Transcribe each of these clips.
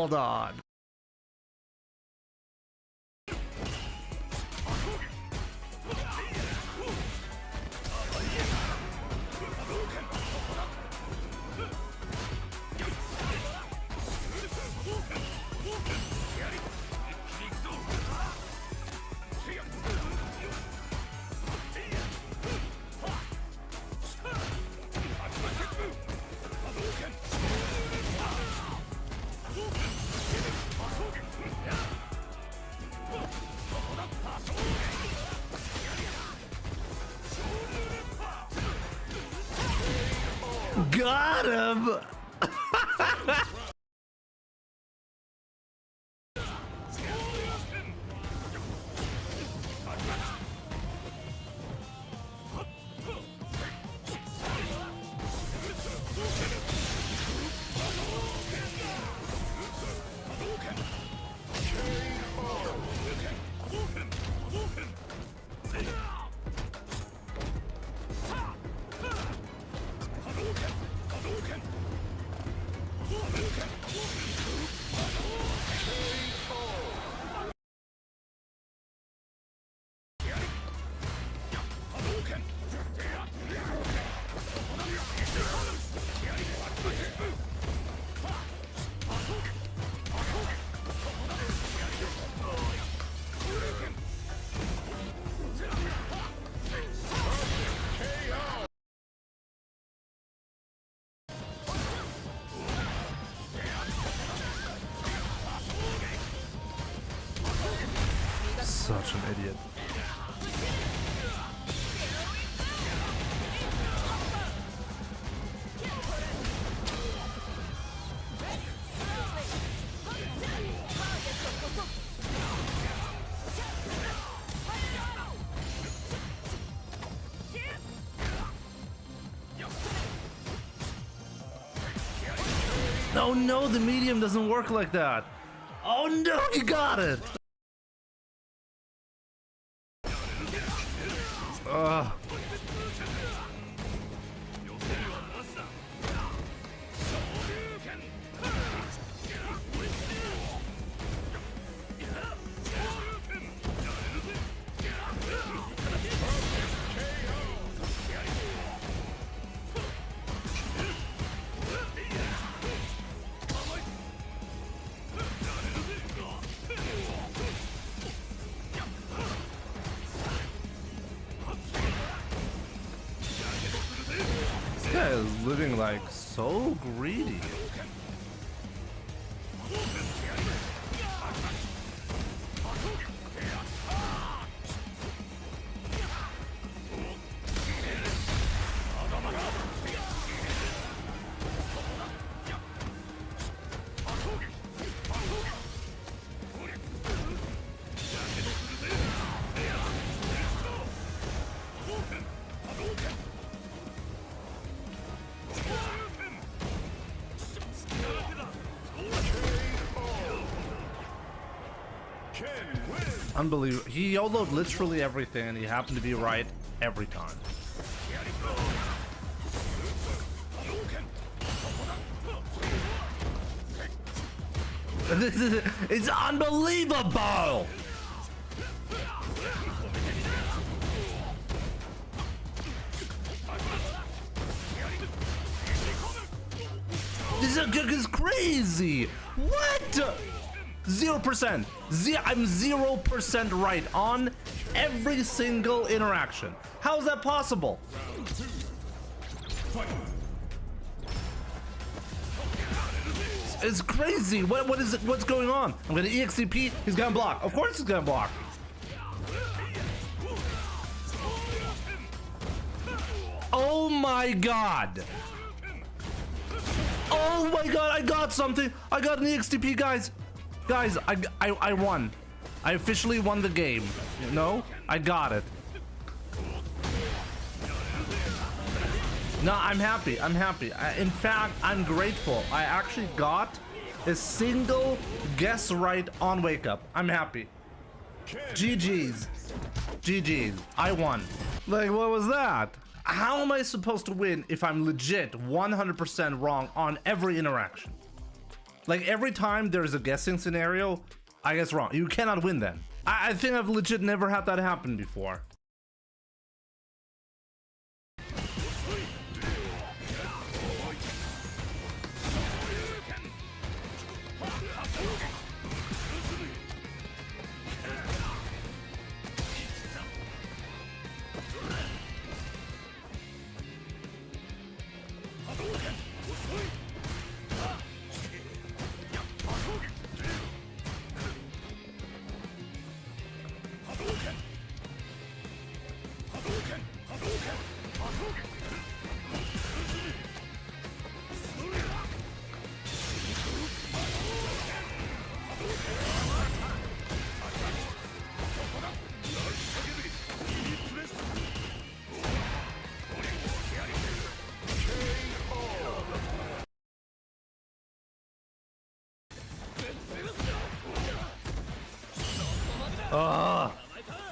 Hold on. Got him! Such an idiot. Oh no, the medium doesn't work like that. Oh no, you got it. This guy is living like so greedy. Unbelievable. He YOLO'd literally everything and he happened to be right every time. It's unbelievable! This is crazy! What? 0%. I'm 0% right on every single interaction. How is that possible? It's crazy. What is it? What's going on? I'm gonna EXCP. He's gonna block. Of course he's gonna block. Oh my god. Oh my god, I got something. I got an EXTP, guys. Guys, I won. I officially won the game. No, I got it. No, I'm happy. I'm happy. In fact, I'm grateful. I actually got a single guess right on Wake Up. I'm happy. GG's. GG's. I won. Like, what was that? How am I supposed to win if I'm legit 100% wrong on every interaction? Like every time there's a guessing scenario, I guess wrong. You cannot win then. I think I've legit never had that happen before.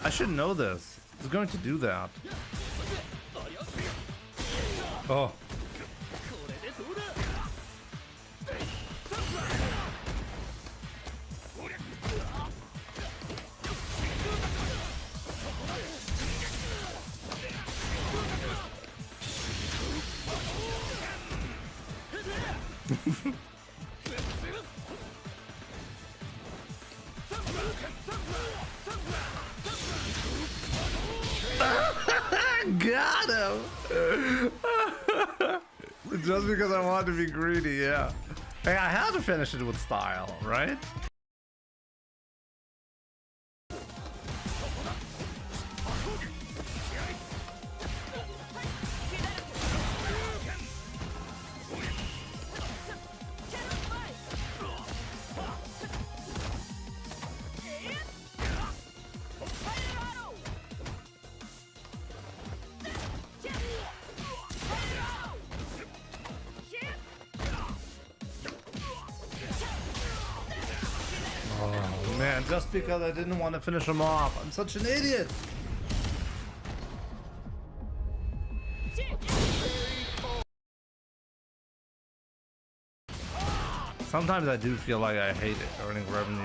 I should know this. He's going to do that. Oh. Got him! Just because I wanted to be greedy, yeah. Hey, I had to finish it with style, right? Man, just because I didn't want to finish him off. I'm such an idiot. Sometimes I do feel like I hate it, earning revenue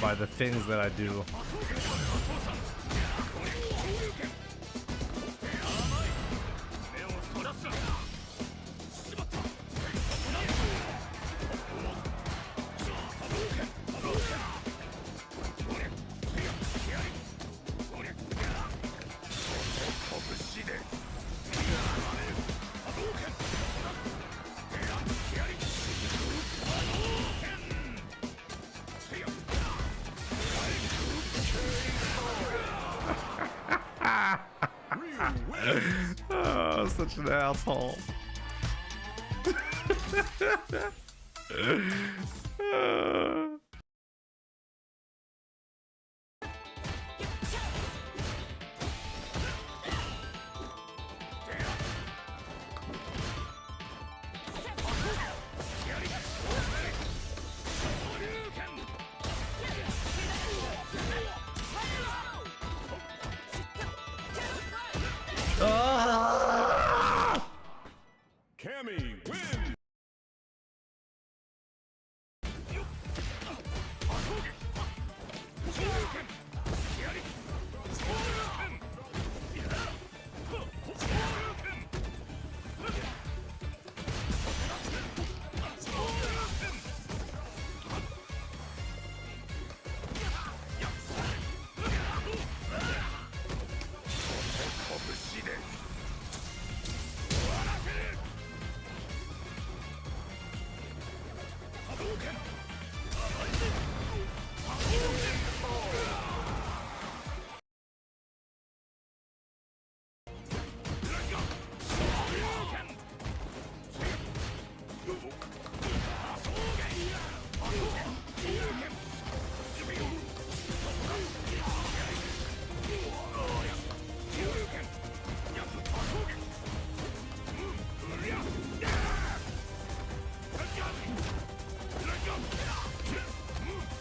by the things that I do. Oh, such an asshole.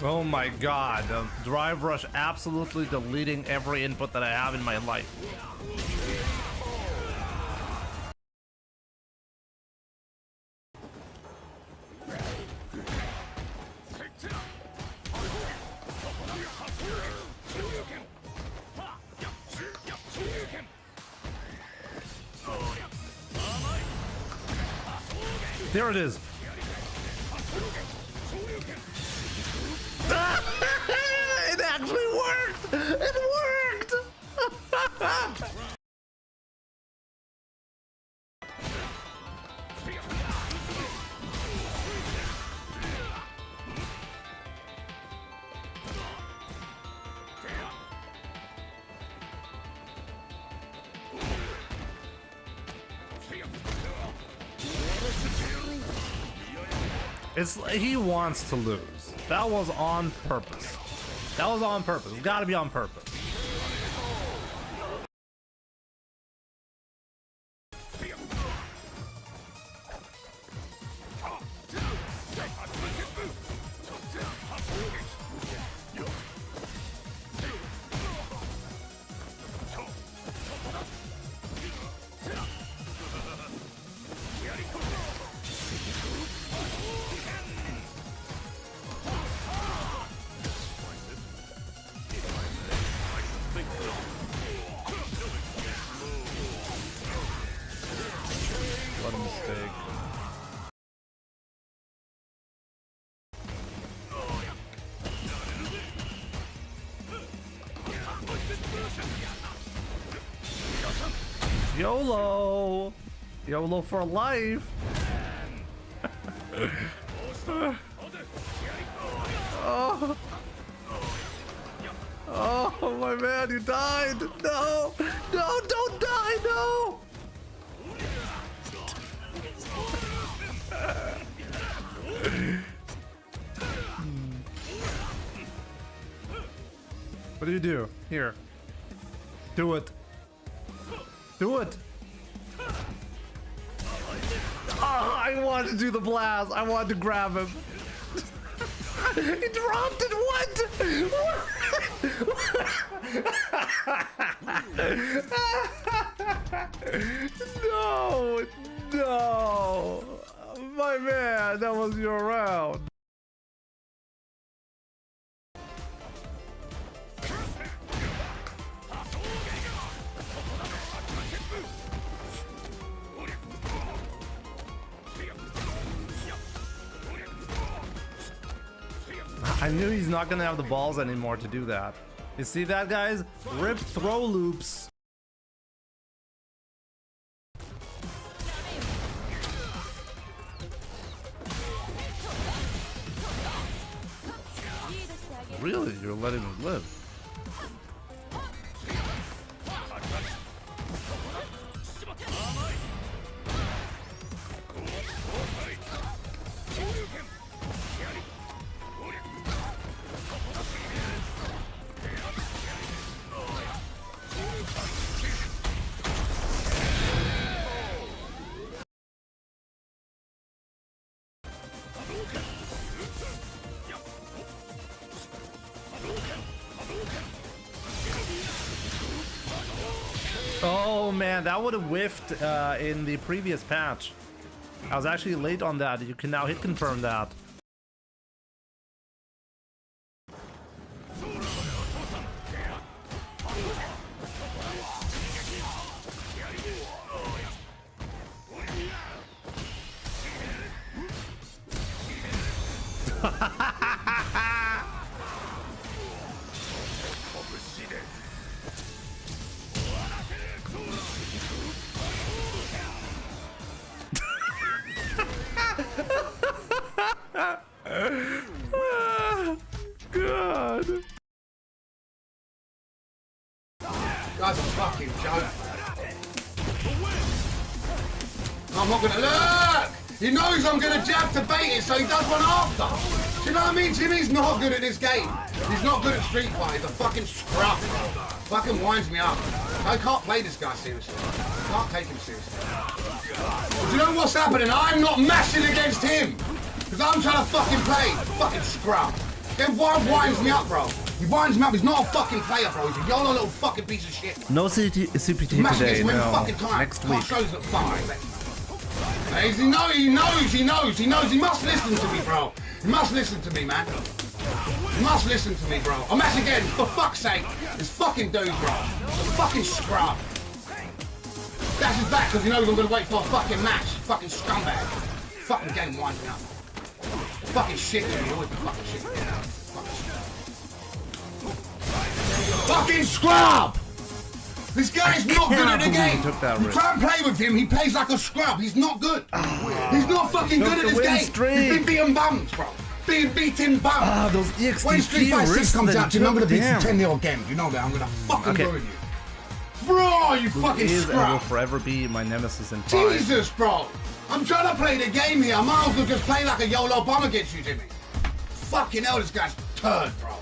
Oh my god, Drive Rush absolutely deleting every input that I have in my life. There it is. It actually worked! It worked! He wants to lose. That was on purpose. That was on purpose. It's gotta be on purpose. What a mistake. YOLO! YOLO for life! Oh. Oh, my man, you died! No! No, don't die! No! What do you do? Here. Do it. Do it! Oh, I wanted to do the blast. I wanted to grab him. He dropped it. What? No, no, my man, that was your round. I knew he's not gonna have the balls anymore to do that. You see that, guys? Rip throw loops. Really? You're letting him live? Oh man, that would have whiffed in the previous patch. I was actually late on that. You can now hit confirm that. God. That's a fucking joke. I'm not gonna look! He knows I'm gonna jab to bait it, so he does one after. Do you know what I mean? Jimmy's not good at this game. He's not good at Street Fighter. He's a fucking scrub, bro. Fucking winds me up. I can't play this guy seriously. I can't take him seriously. Do you know what's happening? I'm not mashing against him. Because I'm trying to fucking play. Fucking scrub. Then why winds me up, bro? He winds me up. He's not a fucking player, bro. He's a YOLO little fucking piece of shit. No CPT today, no. Fucking time. Next week. Shows that he knows. He must listen to me, bro. He must listen to me, man. He must listen to me, bro. I'm at again, for fuck's sake. This fucking dude, bro. The fucking scrub. That's his back because he knows I'm gonna wait for a fucking match. Fucking scumbag. fucking game winds me up. Fucking shit to me, always the fucking shit. Fucking scrub! This guy's not good at the game. You try and play with him, he plays like a scrub. He's not good. He's not fucking good at this game. He's been beating bums, bro. Being beaten bums. Those EXT when Street Fighter 6 comes out, I'm gonna beat you 10-0 again. You know that. I'm gonna fucking go with you. Bro, you fucking scrub. Will forever be my nemesis in 5. Jesus, bro. I'm trying to play the game here. I might as well just play like a YOLO bomb against you, Jimmy. Fucking hell, this guy's turd, bro.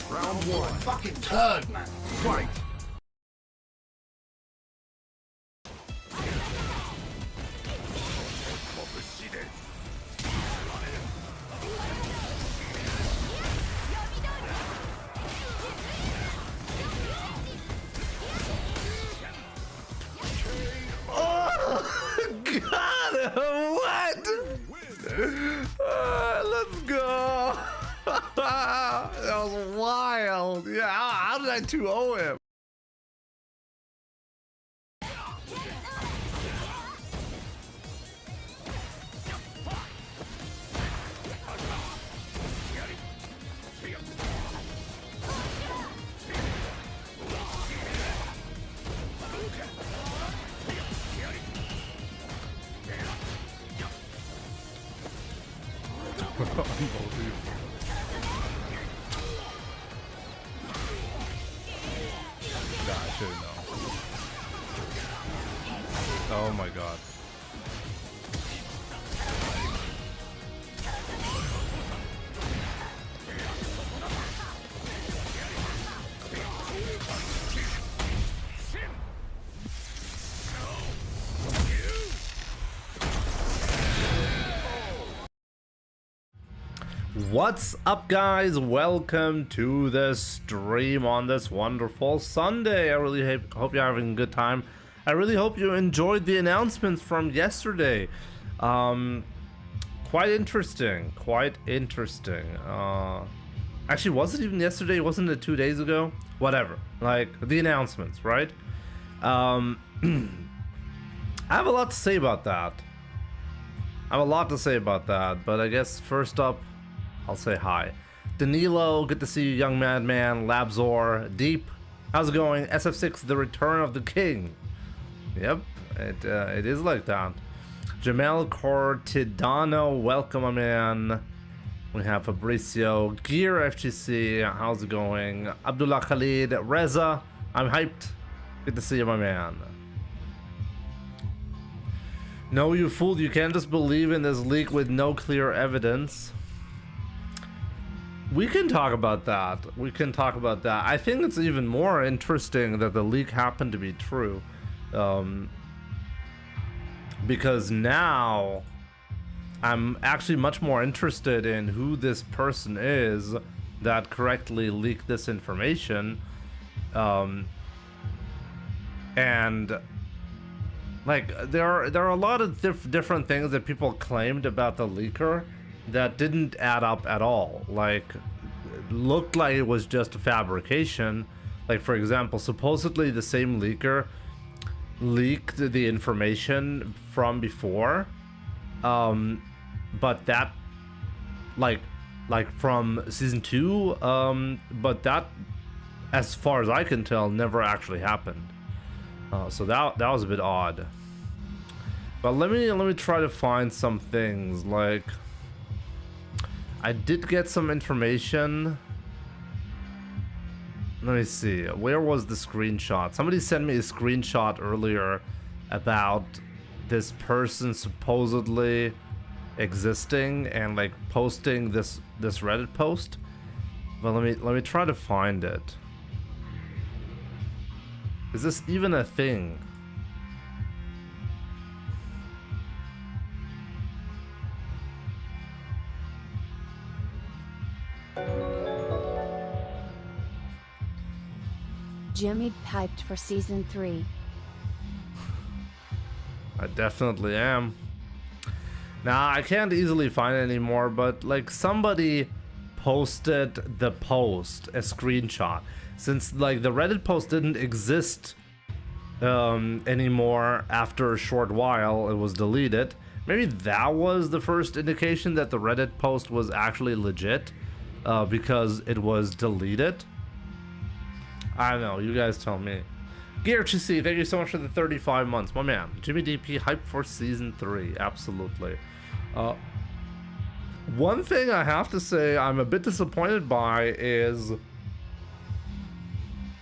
Round 1. Fucking turd, man. Fight. What? Let's go. That was wild. Yeah, how did I 2-0 him? I should know. Oh my god. What's up, guys? Welcome to the stream on this wonderful Sunday. I really hope you're having a good time. I really hope you enjoyed the announcements from yesterday. Quite interesting. Actually, was it even yesterday? Wasn't it 2 days ago? Whatever. Like, the announcements, right? I have a lot to say about that. But I guess first up, I'll say hi. Danilo, good to see you, young madman. Labzor, Deep, how's it going? SF6, the return of the king. Yep, it is like that. Jamel Cortidano, welcome, my man. We have Fabricio, Gear FGC, how's it going? Abdullah Khalid, Reza, I'm hyped. Good to see you, my man. No, you fool, you can't just believe in this leak with no clear evidence. We can talk about that. I think it's even more interesting that the leak happened to be true. Because now I'm actually much more interested in who this person is that correctly leaked this information. And like there are a lot of different things that people claimed about the leaker that didn't add up at all. Like, it looked like it was just a fabrication. Like, for example, supposedly the same leaker leaked the information from before, but that like from season 2, but that, as far as I can tell, never actually happened. So that was a bit odd. But let me try to find some things. Like, I did get some information. Let me see. Where was the screenshot? Somebody sent me a screenshot earlier about this person supposedly existing and like posting this Reddit post. But let me try to find it. Is this even a thing? Jimmy hyped for season 3. I definitely am. Now, I can't easily find it anymore, but like somebody posted the post, a screenshot. Since like the Reddit post didn't exist anymore after a short while. It was deleted. Maybe that was the first indication that the Reddit post was actually legit, because it was deleted. I don't know, you guys tell me. GearHC, thank you so much for the 35 months. My man, Jimmy DP, hype for season 3, absolutely. One thing I have to say I'm a bit disappointed by is...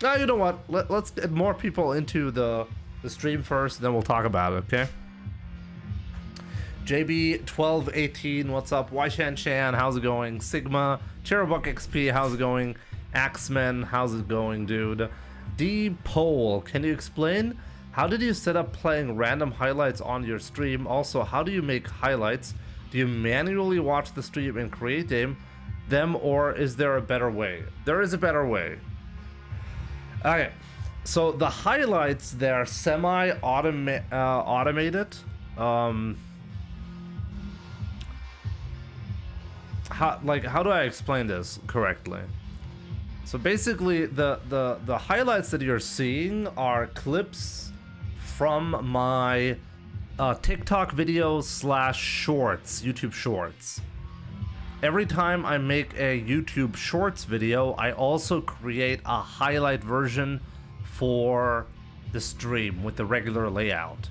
you know what, let's get more people into the stream first, and then we'll talk about it, okay? JB1218, what's up? Shan, how's it going? Sigma, Cherubuk XP, how's it going? Axeman, how's it going, dude? D Pole, can you explain how did you set up playing random highlights on your stream? Also, how do you make highlights? Do you manually watch the stream and create them, or is there a better way? There is a better way. Okay, so the highlights, they're semi-automated. How do I explain this correctly? So basically, the highlights that you're seeing are clips from my TikTok videos / shorts, YouTube shorts. Every time I make a YouTube shorts video, I also create a highlight version for the stream with the regular layout.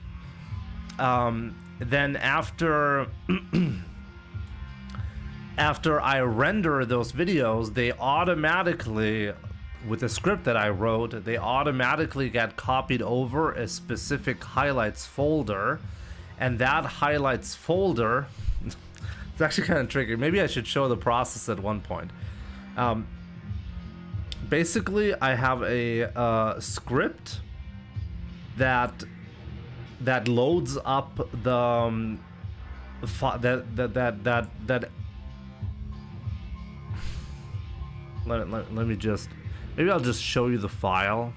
Then after after I render those videos, they automatically, with the script that I wrote, they automatically get copied over a specific highlights folder, and that highlights folder it's actually kind of tricky. Maybe I should show the process at one point. Basically, I have a script that loads up the let me just, maybe I'll just show you the file.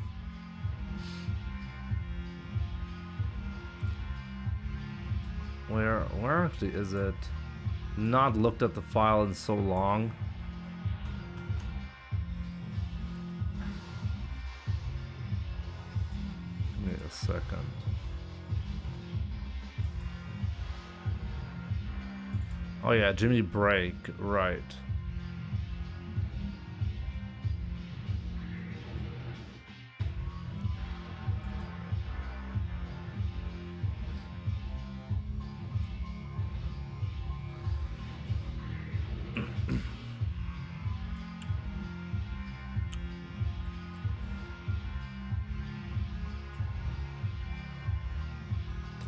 Where actually is it? Not looked at the file in so long. Give me a second. Oh yeah, Jimmy Break, right.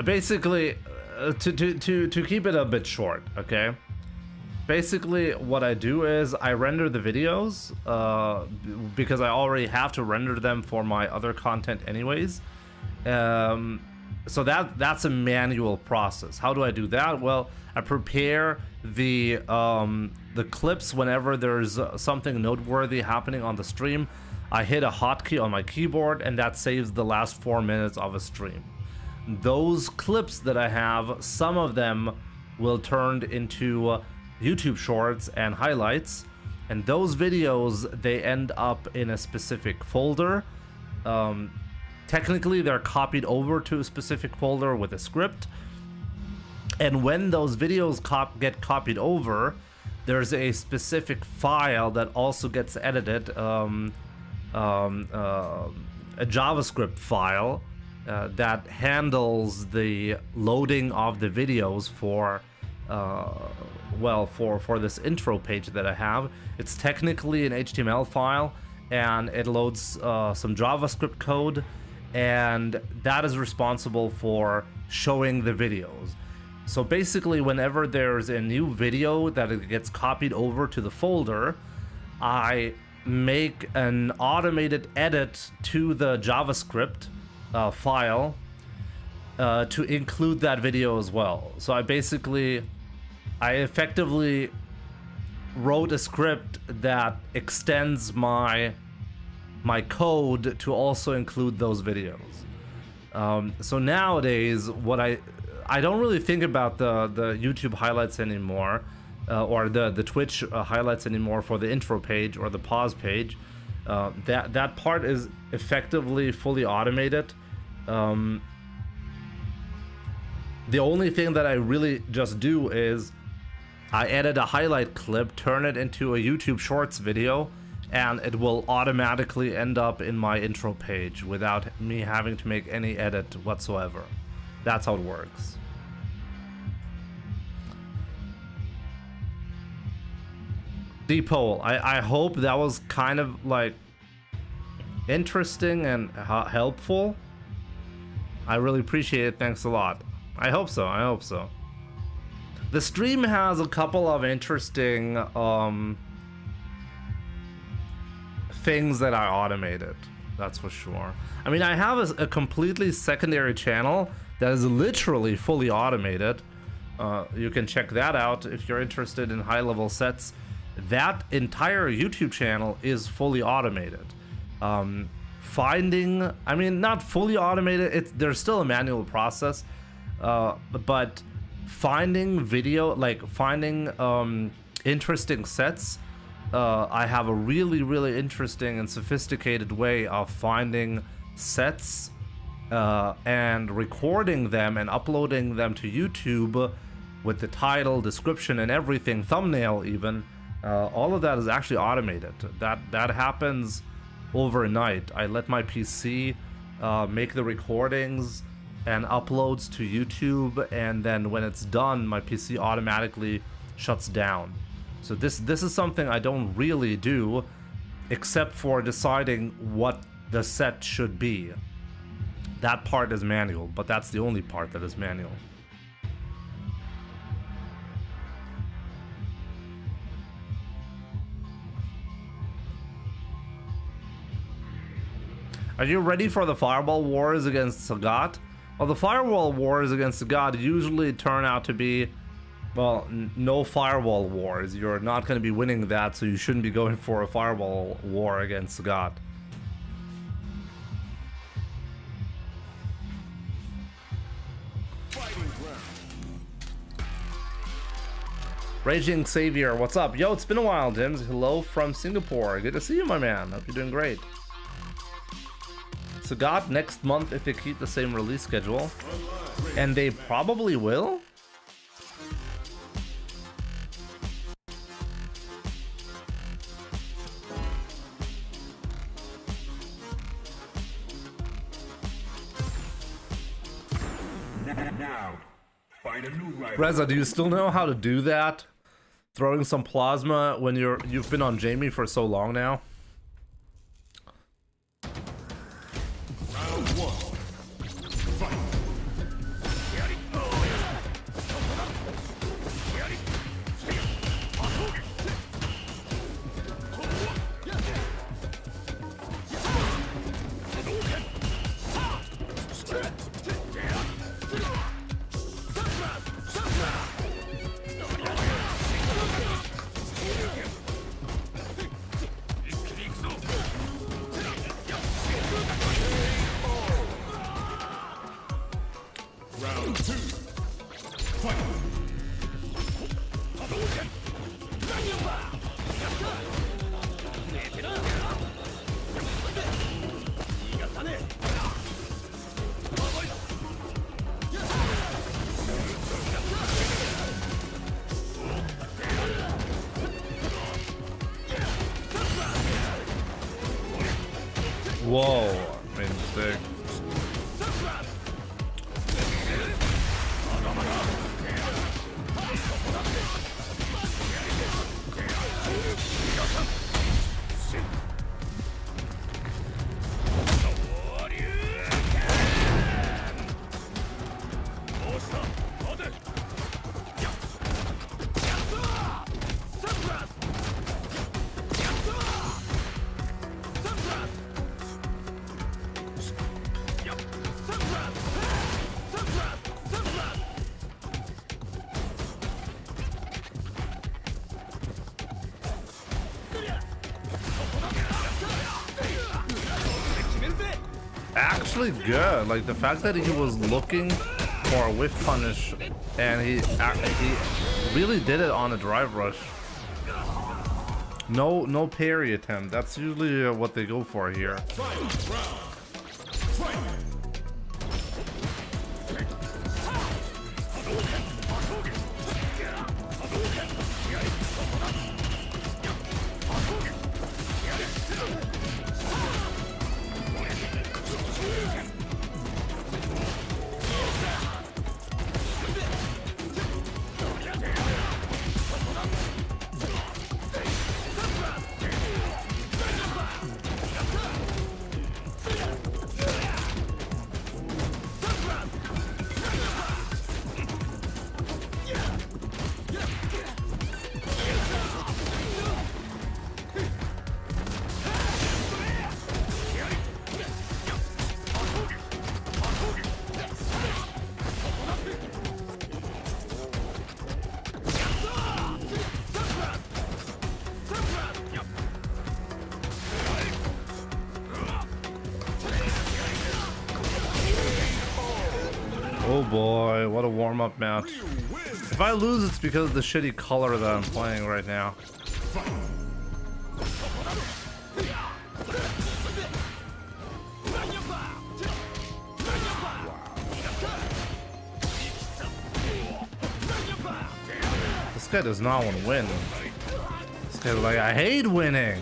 Basically, to keep it a bit short, okay? Basically, what I do is I render the videos because I already have to render them for my other content anyways. So that's a manual process. How do I do that? Well, I prepare the clips whenever there's something noteworthy happening on the stream. I hit a hotkey on my keyboard, and that saves the last 4 minutes of a stream. Those clips that I have, some of them will turn into YouTube shorts and highlights, and those videos, they end up in a specific folder. Technically, they're copied over to a specific folder with a script, and when those videos get copied over, there's a specific file that also gets edited, a JavaScript file that handles the loading of the videos for for this intro page that I have. It's technically an HTML file, and it loads some JavaScript code, and that is responsible for showing the videos. So basically, whenever there's a new video that it gets copied over to the folder, I make an automated edit to the JavaScript file to include that video as well. So I effectively wrote a script that extends my code to also include those videos. So nowadays, what I don't really think about the YouTube highlights anymore, or the Twitch highlights anymore for the intro page or the pause page. That part is effectively fully automated. The only thing that I really just do is I edit a highlight clip, turn it into a YouTube Shorts video, and it will automatically end up in my intro page without me having to make any edit whatsoever. That's how it works. Depot, I hope that was kind of like interesting and helpful. I really appreciate it. Thanks a lot. I hope so. I hope so. The stream has a couple of interesting things that are automated. That's for sure. I mean, I have a completely secondary channel that is literally fully automated. You can check that out if you're interested in high-level sets. That entire YouTube channel is fully automated. Finding, I mean, not fully automated, there's still a manual process, but finding video, like finding interesting sets, I have a really interesting and sophisticated way of finding sets and recording them and uploading them to YouTube with the title, description, and everything, thumbnail even. All of that is actually automated. That happens overnight. I let my PC make the recordings and uploads to YouTube, and then when it's done, my PC automatically shuts down. So this is something I don't really do, except for deciding what the set should be. That part is manual, but that's the only part that is manual. Are you ready for the Fireball Wars against Sagat? Well, the Firewall Wars against Sagat usually turn out to be, well, no Firewall Wars. You're not going to be winning that, so you shouldn't be going for a Firewall War against Sagat. Raging Savior, what's up? Yo, it's been a while, Dims. Hello from Singapore. Good to see you, my man. Hope you're doing great. Sagat next month if they keep the same release schedule. And they probably will? Now, find a new rival. Reza, do you still know how to do that? Throwing some plasma when you've been on Jamie for so long now? Round one. Fight. Round two. Fight. Whoa, made a mistake. Actually good, like the fact that he was looking for a whiff punish and he really did it on a drive rush. No parry attempt. That's usually what they go for here. what a warm-up match. If I lose, it's because of the shitty color that I'm playing right now. This guy does not want to win. This guy's like, I hate winning.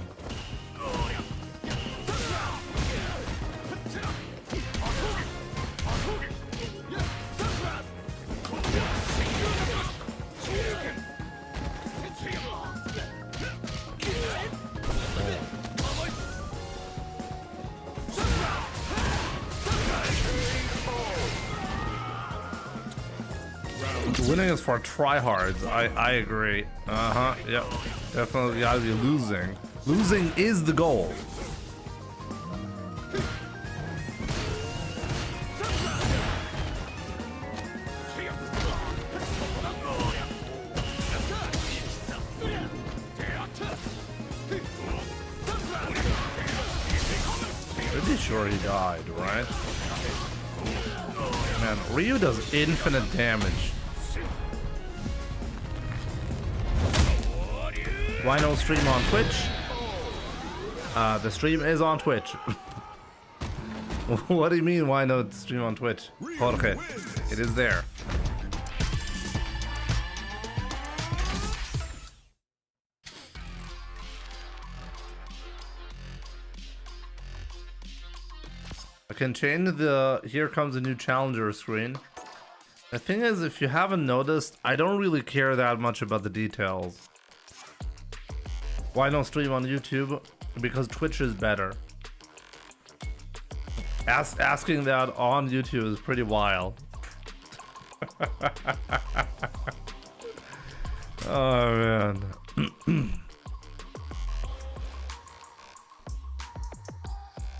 Winning is for tryhards. I agree. Yep. Definitely gotta be losing. Losing is the goal. Pretty sure he died, right? Man, Ryu does infinite damage. Why no stream on Twitch? The stream is on Twitch. What do you mean, why no stream on Twitch? Jorge, it is there. I can change the here comes a new challenger screen. The thing is, if you haven't noticed, I don't really care that much about the details. Why no stream on YouTube? Because Twitch is better. Asking that on YouTube is pretty wild. Oh man.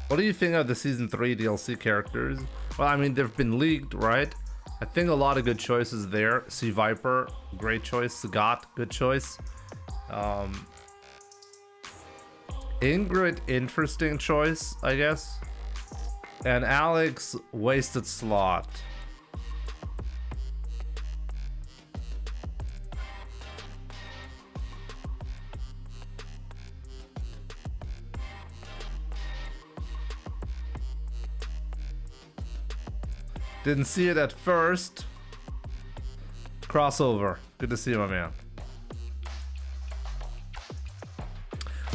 What do you think of the Season 3 DLC characters? Well, I mean, they've been leaked, right? I think a lot of good choices there. Sea Viper, great choice. Sagat, good choice. Ingrid, interesting choice, I guess. And Alex, wasted slot. Didn't see it at first. Crossover. Good to see you, my man.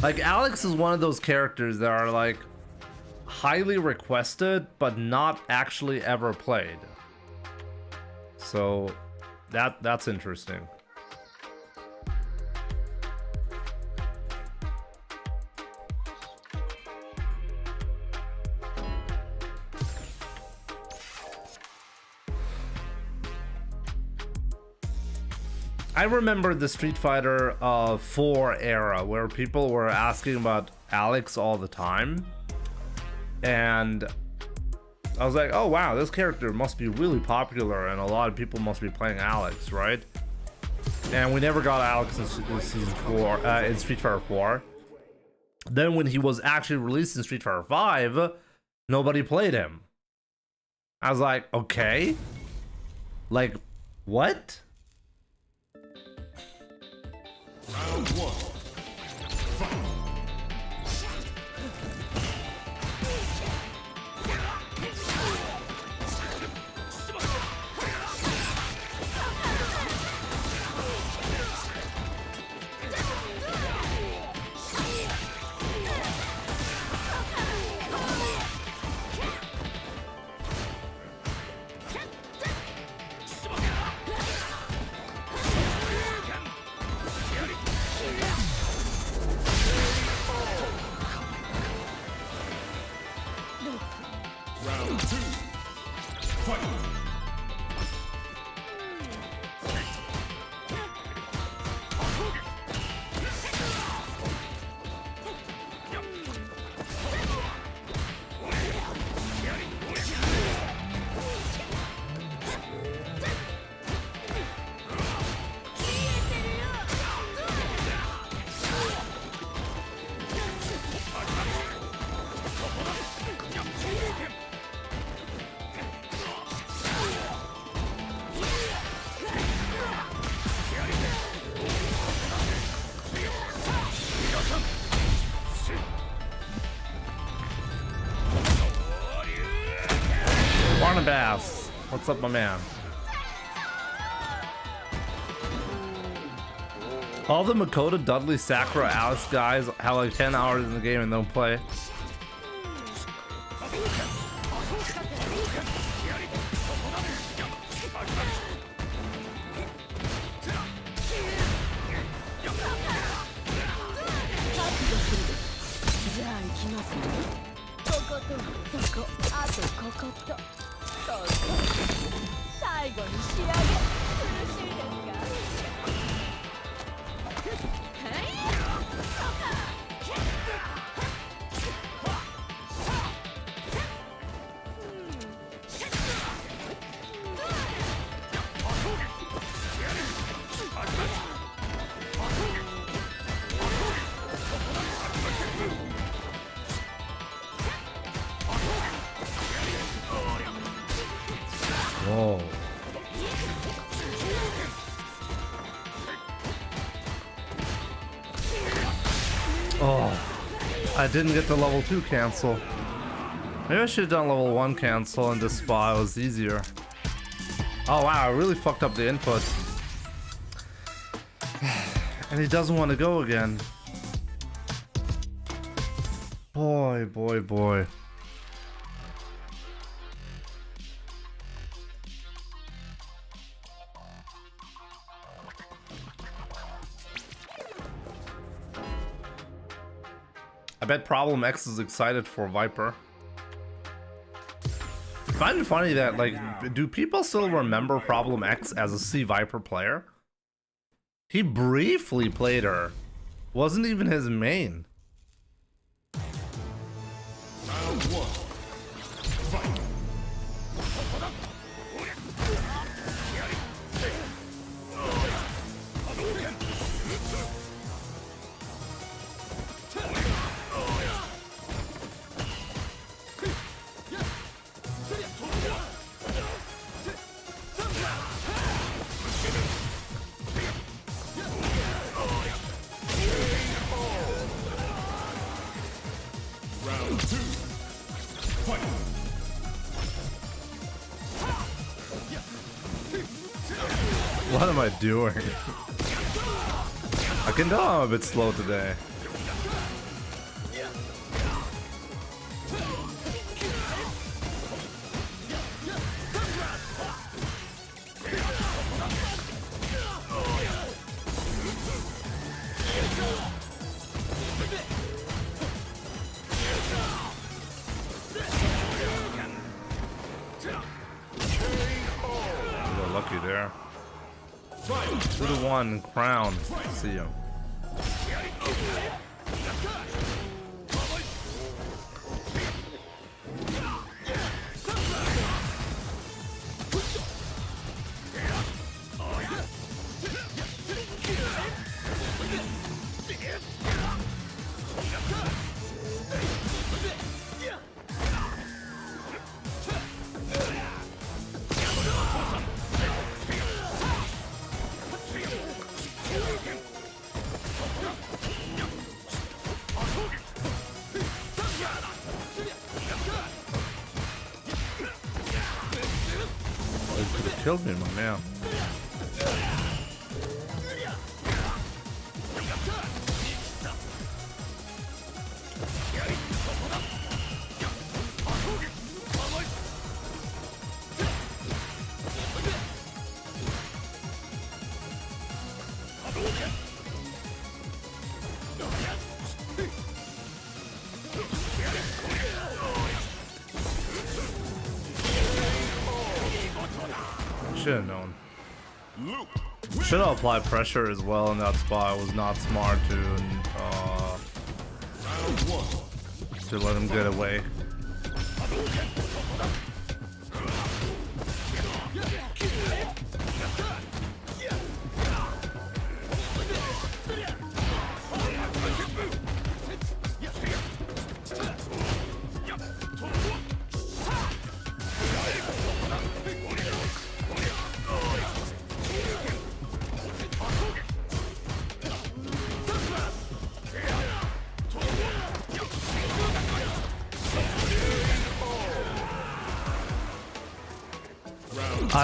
Like, Alex is one of those characters that are like highly requested but not actually ever played. So that's interesting. I remember the Street Fighter 4 era where people were asking about Alex all the time. And I was like, oh wow, this character must be really popular and a lot of people must be playing Alex, right? And we never got Alex in Season 4, in Street Fighter 4. Then when he was actually released in Street Fighter 5, nobody played him. I was like, okay. Like, what? Round 1. Fight. What's up, my man? All the Makoto, Dudley, Sakura, Alice guys have like 10 hours in the game and don't play. Whoa. Oh, I didn't get the level 2 cancel. Maybe I should have done level 1 cancel and just spa. It was easier. Oh wow, I really fucked up the input. And he doesn't want to go again. Boy, boy, boy. I bet Problem X is excited for Viper. I find it funny that, like, do people still remember Problem X as a C Viper player? He briefly played her. Wasn't even his main. Round 1. Fight. Round 2. Fight. What am I doing? I can tell I'm a bit slow today. You got lucky there. 2-1 crown. See you. Could have killed me, my man. Should have known. Should have applied pressure as well in that spot. It was not smart to let him get away.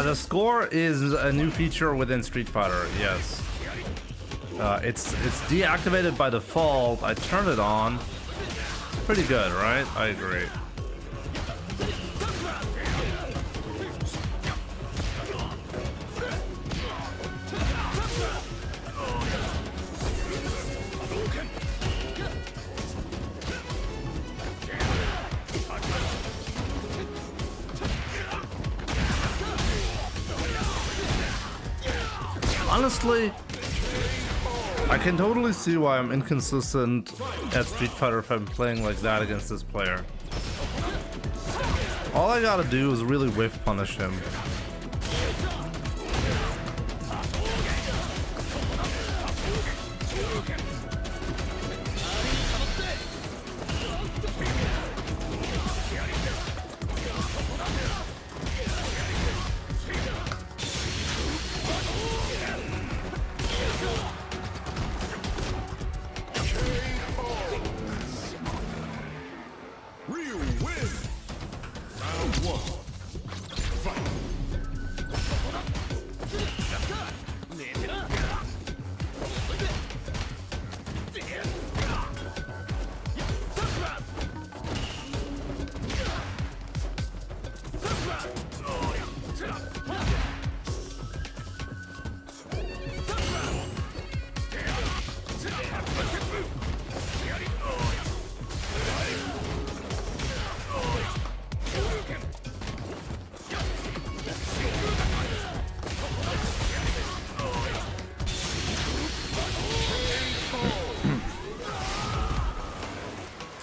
The score is a new feature within Street Fighter, yes. It's deactivated by default. I turned it on. Pretty good, right? I agree. Honestly, I can totally see why I'm inconsistent at Street Fighter if I'm playing like that against this player. All I gotta do is really whiff punish him.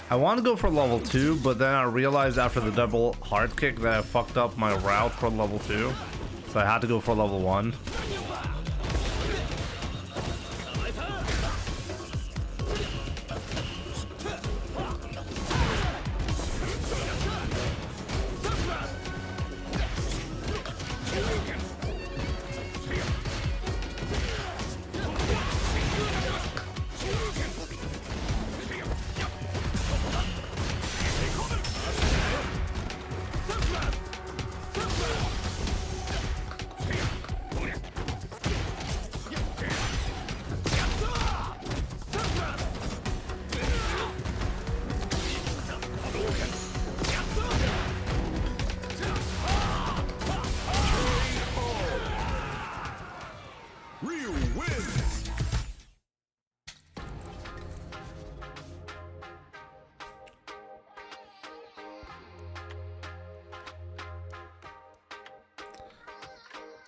I want to go for level 2, but then I realized after the double hard kick that I fucked up my route for level 2. So I had to go for level 1.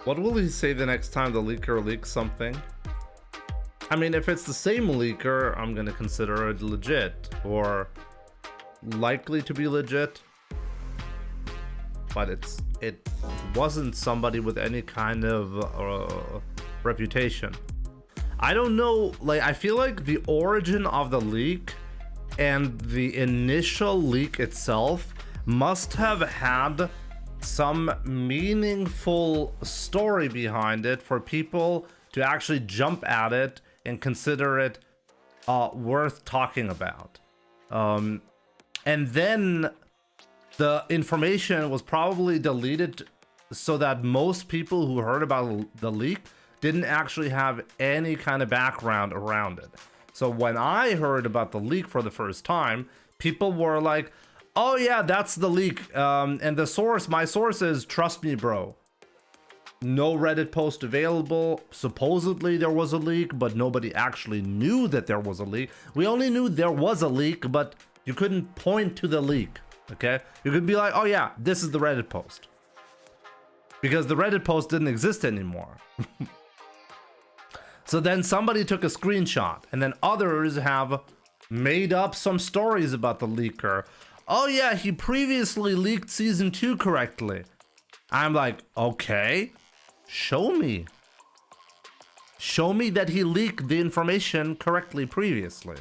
What will he say the next time the leaker leaks something? I mean, if it's the same leaker, I'm gonna consider it legit or likely to be legit. But it wasn't somebody with any kind of reputation. I don't know, like, I feel like the origin of the leak and the initial leak itself must have had some meaningful story behind it for people to actually jump at it and consider it worth talking about. And then the information was probably deleted so that most people who heard about the leak didn't actually have any kind of background around it. So when I heard about the leak for the first time, people were like, oh yeah, that's the leak. And the source, my source is, trust me, bro. No Reddit post available. Supposedly there was a leak, but nobody actually knew that there was a leak. We only knew there was a leak, but you couldn't point to the leak, okay? You could be like, oh yeah, this is the Reddit post. Because the Reddit post didn't exist anymore. So then somebody took a screenshot, and then others have made up some stories about the leaker. Oh yeah, he previously leaked season 2 correctly. I'm like, okay, show me. Show me that he leaked the information correctly previously.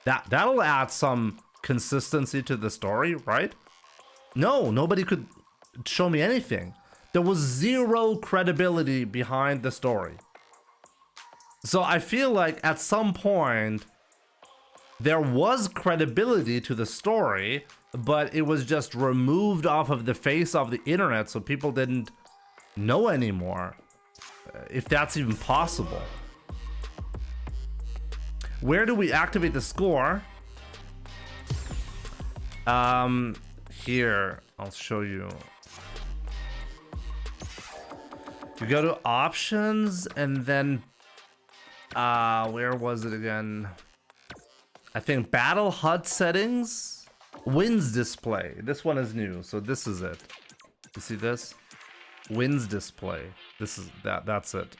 That'll add some consistency to the story, right? No, nobody could show me anything. There was zero credibility behind the story. So I feel like at some point there was credibility to the story, but it was just removed off of the face of the internet, so people didn't know anymore, if that's even possible. Where do we activate the score? Here, I'll show you. You go to options and then where was it again? I think battle HUD settings, wins display. This one is new, so this is it. You see this? Wins display. This is that's it.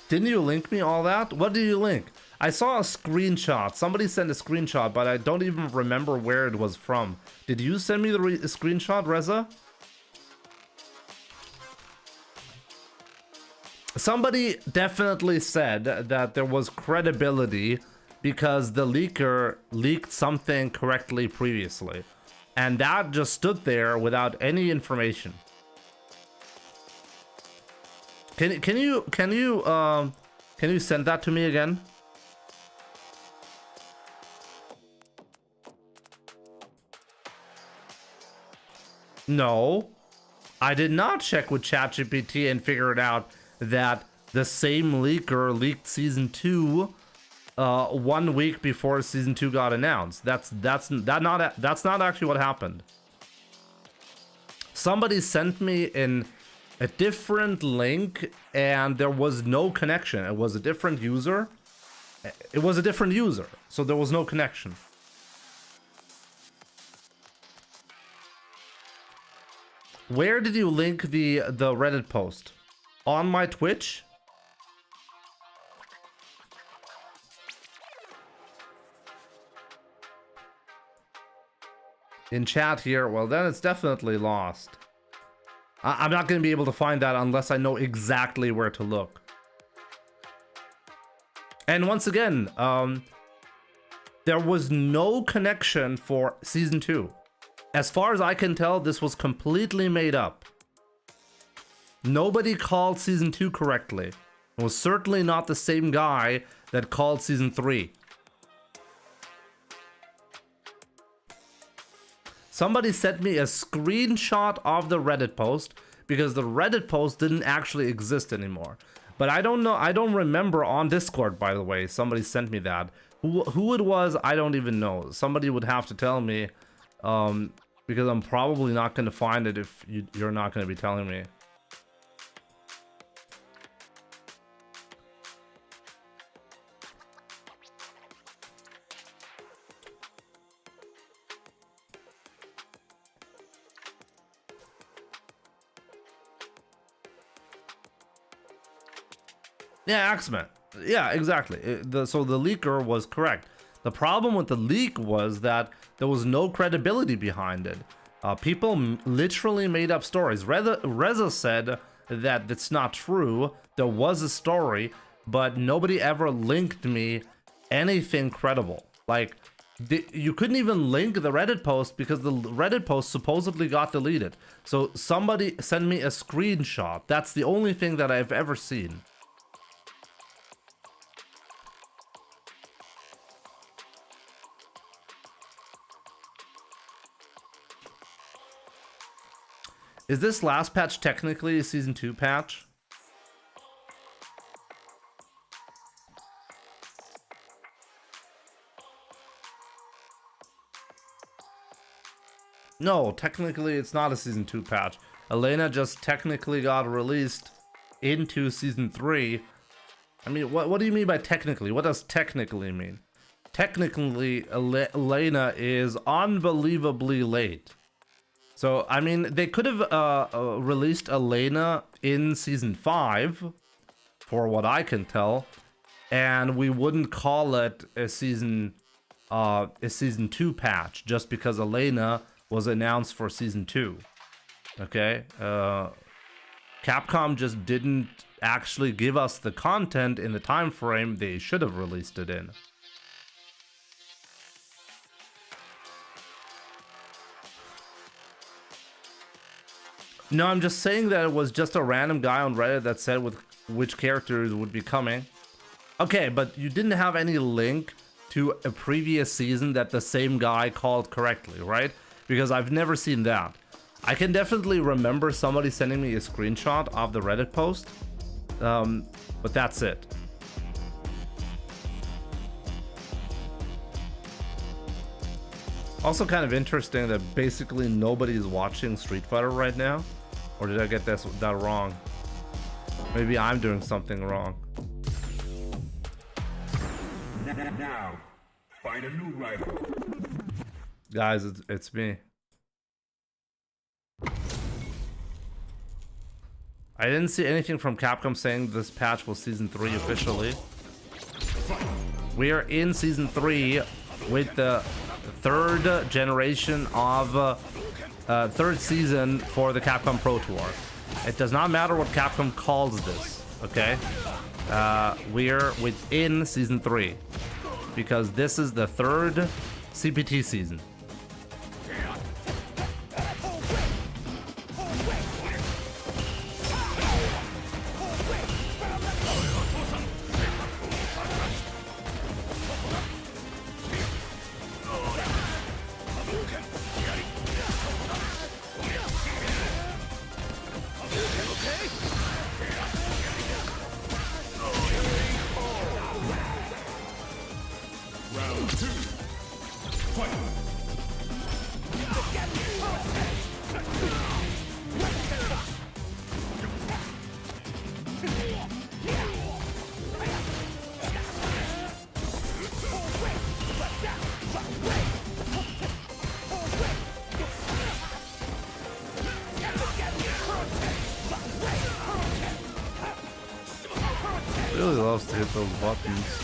Didn't you link me all that? What did you link? I saw a screenshot. Somebody sent a screenshot, but I don't even remember where it was from. Did you send me the screenshot, Reza? Somebody definitely said that there was credibility because the leaker leaked something correctly previously, and that just stood there without any information. Can you send that to me again? No, I did not check with ChatGPT and figure it out that the same leaker leaked season 2 1 week before season 2 got announced. That's not actually what happened. Somebody sent me in a different link and there was no connection. It was a different user. So there was no connection. Where did you link the Reddit post? On my Twitch? In chat here? Well, then it's definitely lost. I'm not going to be able to find that unless I know exactly where to look. And once again, there was no connection for season 2. As far as I can tell, this was completely made up. Nobody called season 2 correctly. It was certainly not the same guy that called season 3. Somebody sent me a screenshot of the Reddit post because the Reddit post didn't actually exist anymore. But I don't know. I don't remember on Discord, by the way. Somebody sent me that. Who it was, I don't even know. Somebody would have to tell me, because I'm probably not going to find it if you're not going to be telling me. Yeah, Axeman. Yeah, exactly. So the leaker was correct. The problem with the leak was that there was no credibility behind it. People literally made up stories. Reza said that it's not true. There was a story, but nobody ever linked me anything credible. Like, you couldn't even link the Reddit post because the Reddit post supposedly got deleted. So somebody sent me a screenshot. That's the only thing that I've ever seen. Is this last patch technically a season 2 patch? No, technically it's not a season 2 patch. Elena just technically got released into season 3. I mean, what do you mean by technically? What does technically mean? Technically, Elena is unbelievably late. So, I mean, they could have released Elena in season 5, for what I can tell, and we wouldn't call it a season 2 patch just because Elena was announced for season 2. Okay, Capcom just didn't actually give us the content in the time frame they should have released it in. No, I'm just saying that it was just a random guy on Reddit that said with which characters would be coming. Okay, but you didn't have any link to a previous season that the same guy called correctly, right? Because I've never seen that. I can definitely remember somebody sending me a screenshot of the Reddit post, but that's it. Also kind of interesting that basically nobody's watching Street Fighter right now. Or did I get that wrong? Maybe I'm doing something wrong. Now, find a new rival. Guys, it's me. I didn't see anything from Capcom saying this patch was Season 3 officially. We are in Season 3 with the third generation of third season for the Capcom Pro Tour. It does not matter what Capcom calls this, okay? We're within Season 3 because this is the third CPT season. Really loves to hit those buttons.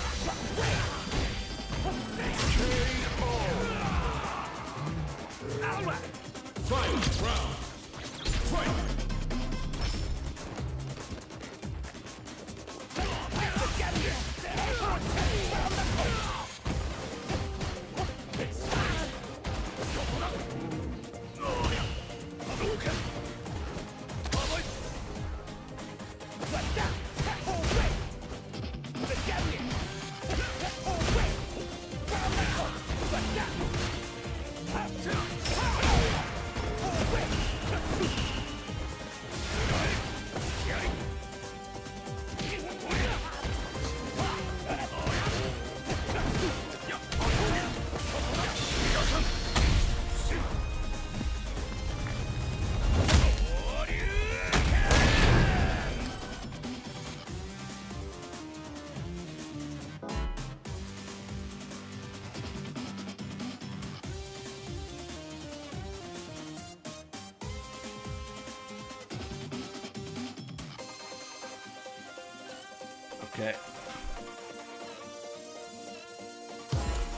Okay.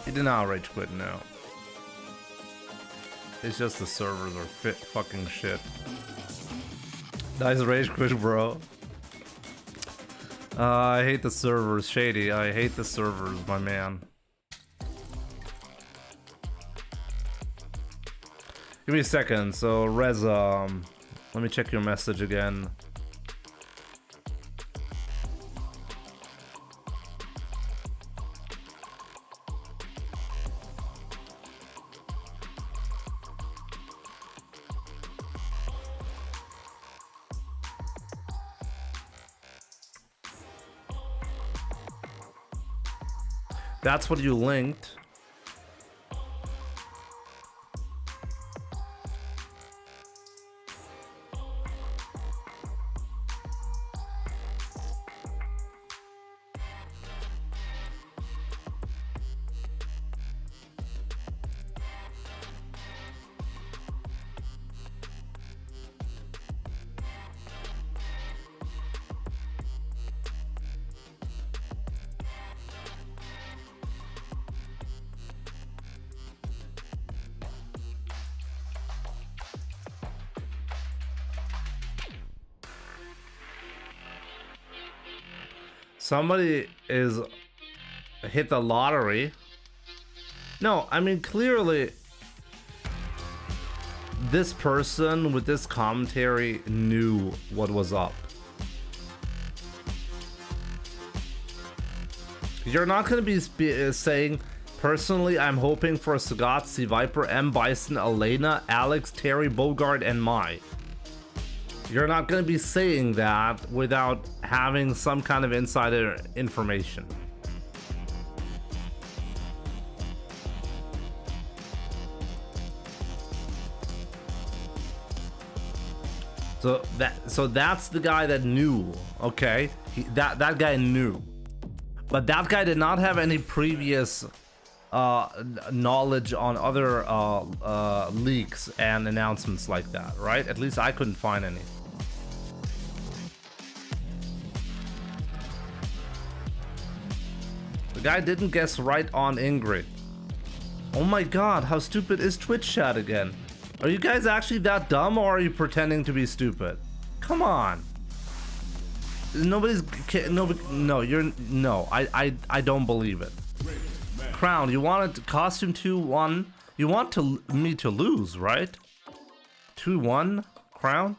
He did not rage quit now. It's just the servers are fucking shit. Nice rage quit, bro. I hate the servers, Shady. I hate the servers, my man. Give me a second. So, Reza, let me check your message again. That's what you linked. Somebody is hit the lottery. No, I mean, clearly this person with this commentary knew what was up. You're not gonna be saying, personally, I'm hoping for Sagat, C Viper, M Bison, Elena, Alex, Terry, Bogart, and Mai. You're not gonna be saying that without having some kind of insider information. So that's the guy that knew, okay? That guy knew. But that guy did not have any previous knowledge on other leaks and announcements like that, right? At least I couldn't find any. The guy didn't guess right on Ingrid. Oh my god, how stupid is Twitch chat again? Are you guys actually that dumb, or are you pretending to be stupid? Come on. Nobody's no, I don't believe it. Crown, you wanted costume 2-1. You want me to lose, right? 2-1, Crown?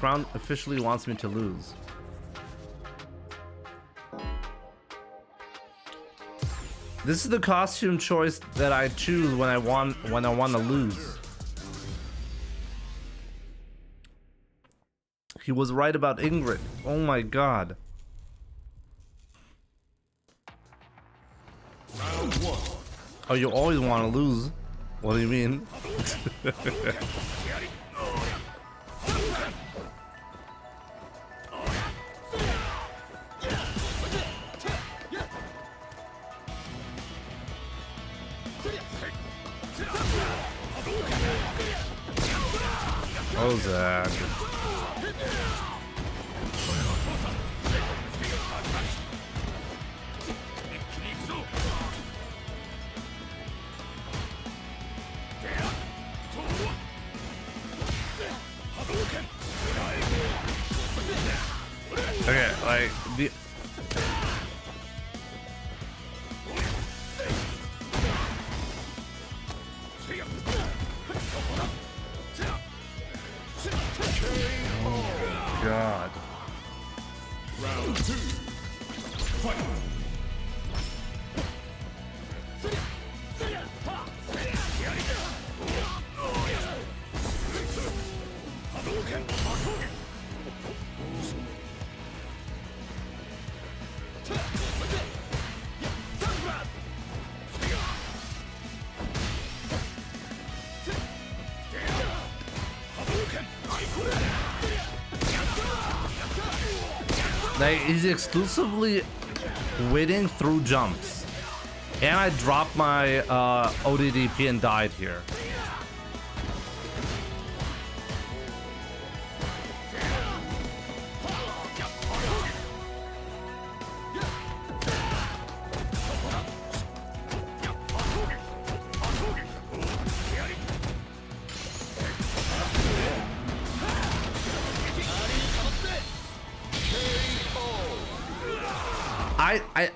Crown officially wants me to lose. This is the costume choice that I choose when I want to lose. He was right about Ingrid. Oh my god. Oh, you always want to lose. What do you mean? Oh, Zach. Okay, like the God. Round 2. Fight. Like, he's exclusively winning through jumps. And I dropped my ODDP and died here.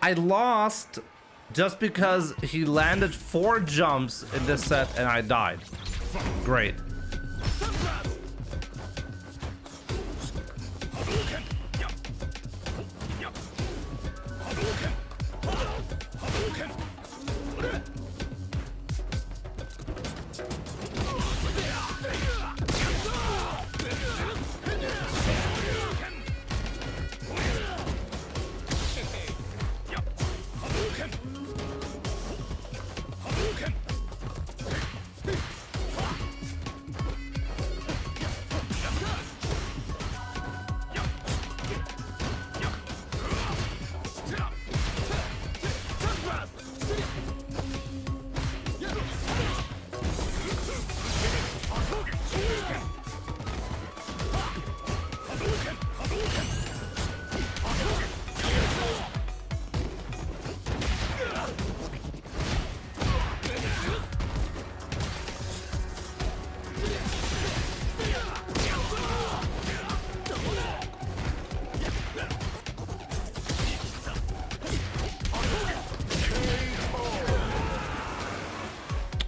I lost just because he landed 4 jumps in this set and I died. Great.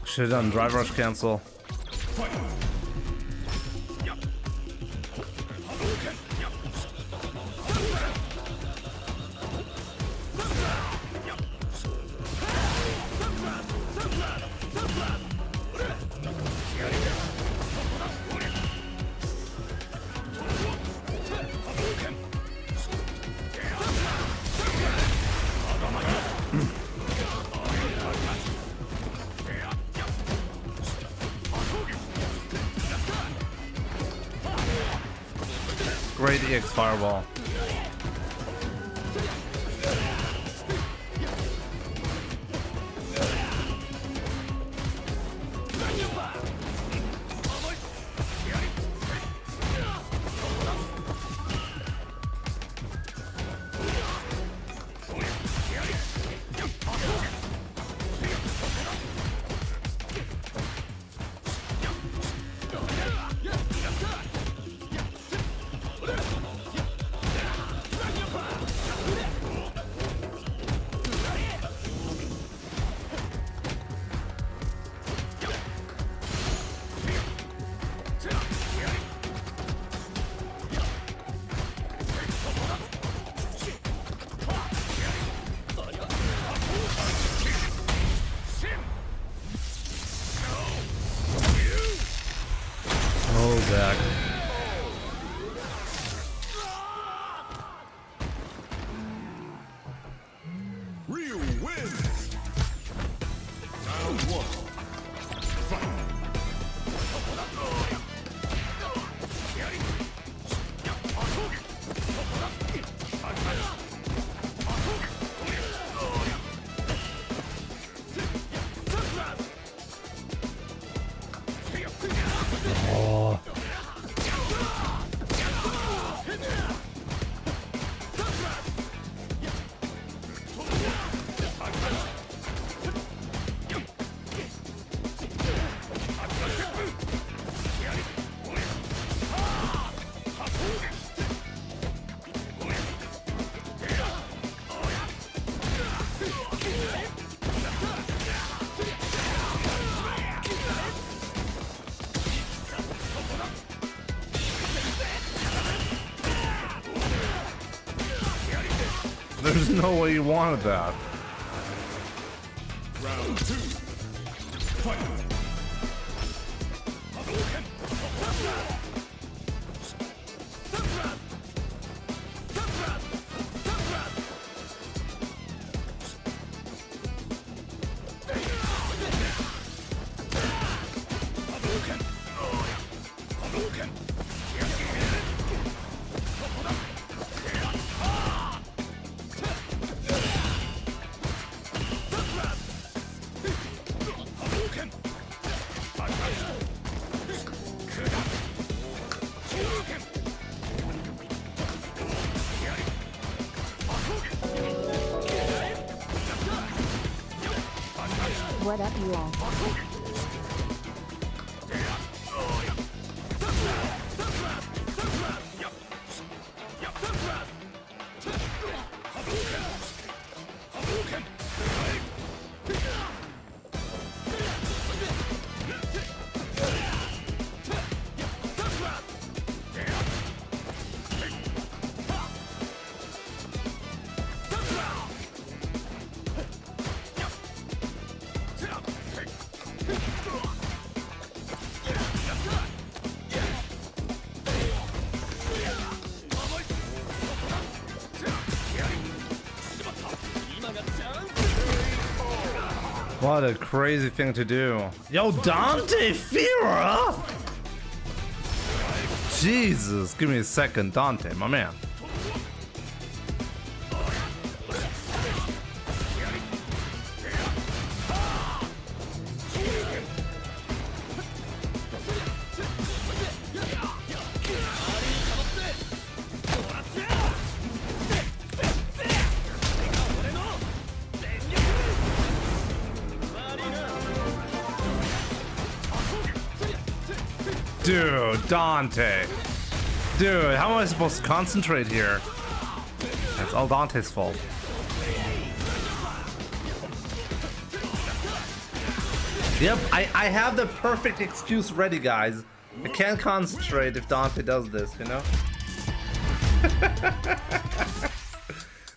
Should've done drive rush cancel. great EX fireball. Back. Real wins. Round one. Fight. Oh. There's no way you wanted that. Round two. Fight. What up, you all? What a crazy thing to do. Yo, Dante Fira! Jesus, give me a second, Dante, my man. Dude, Dante. Dude, how am I supposed to concentrate here? That's all Dante's fault. Yep, I have the perfect excuse ready, guys. I can't concentrate if Dante does this, you know?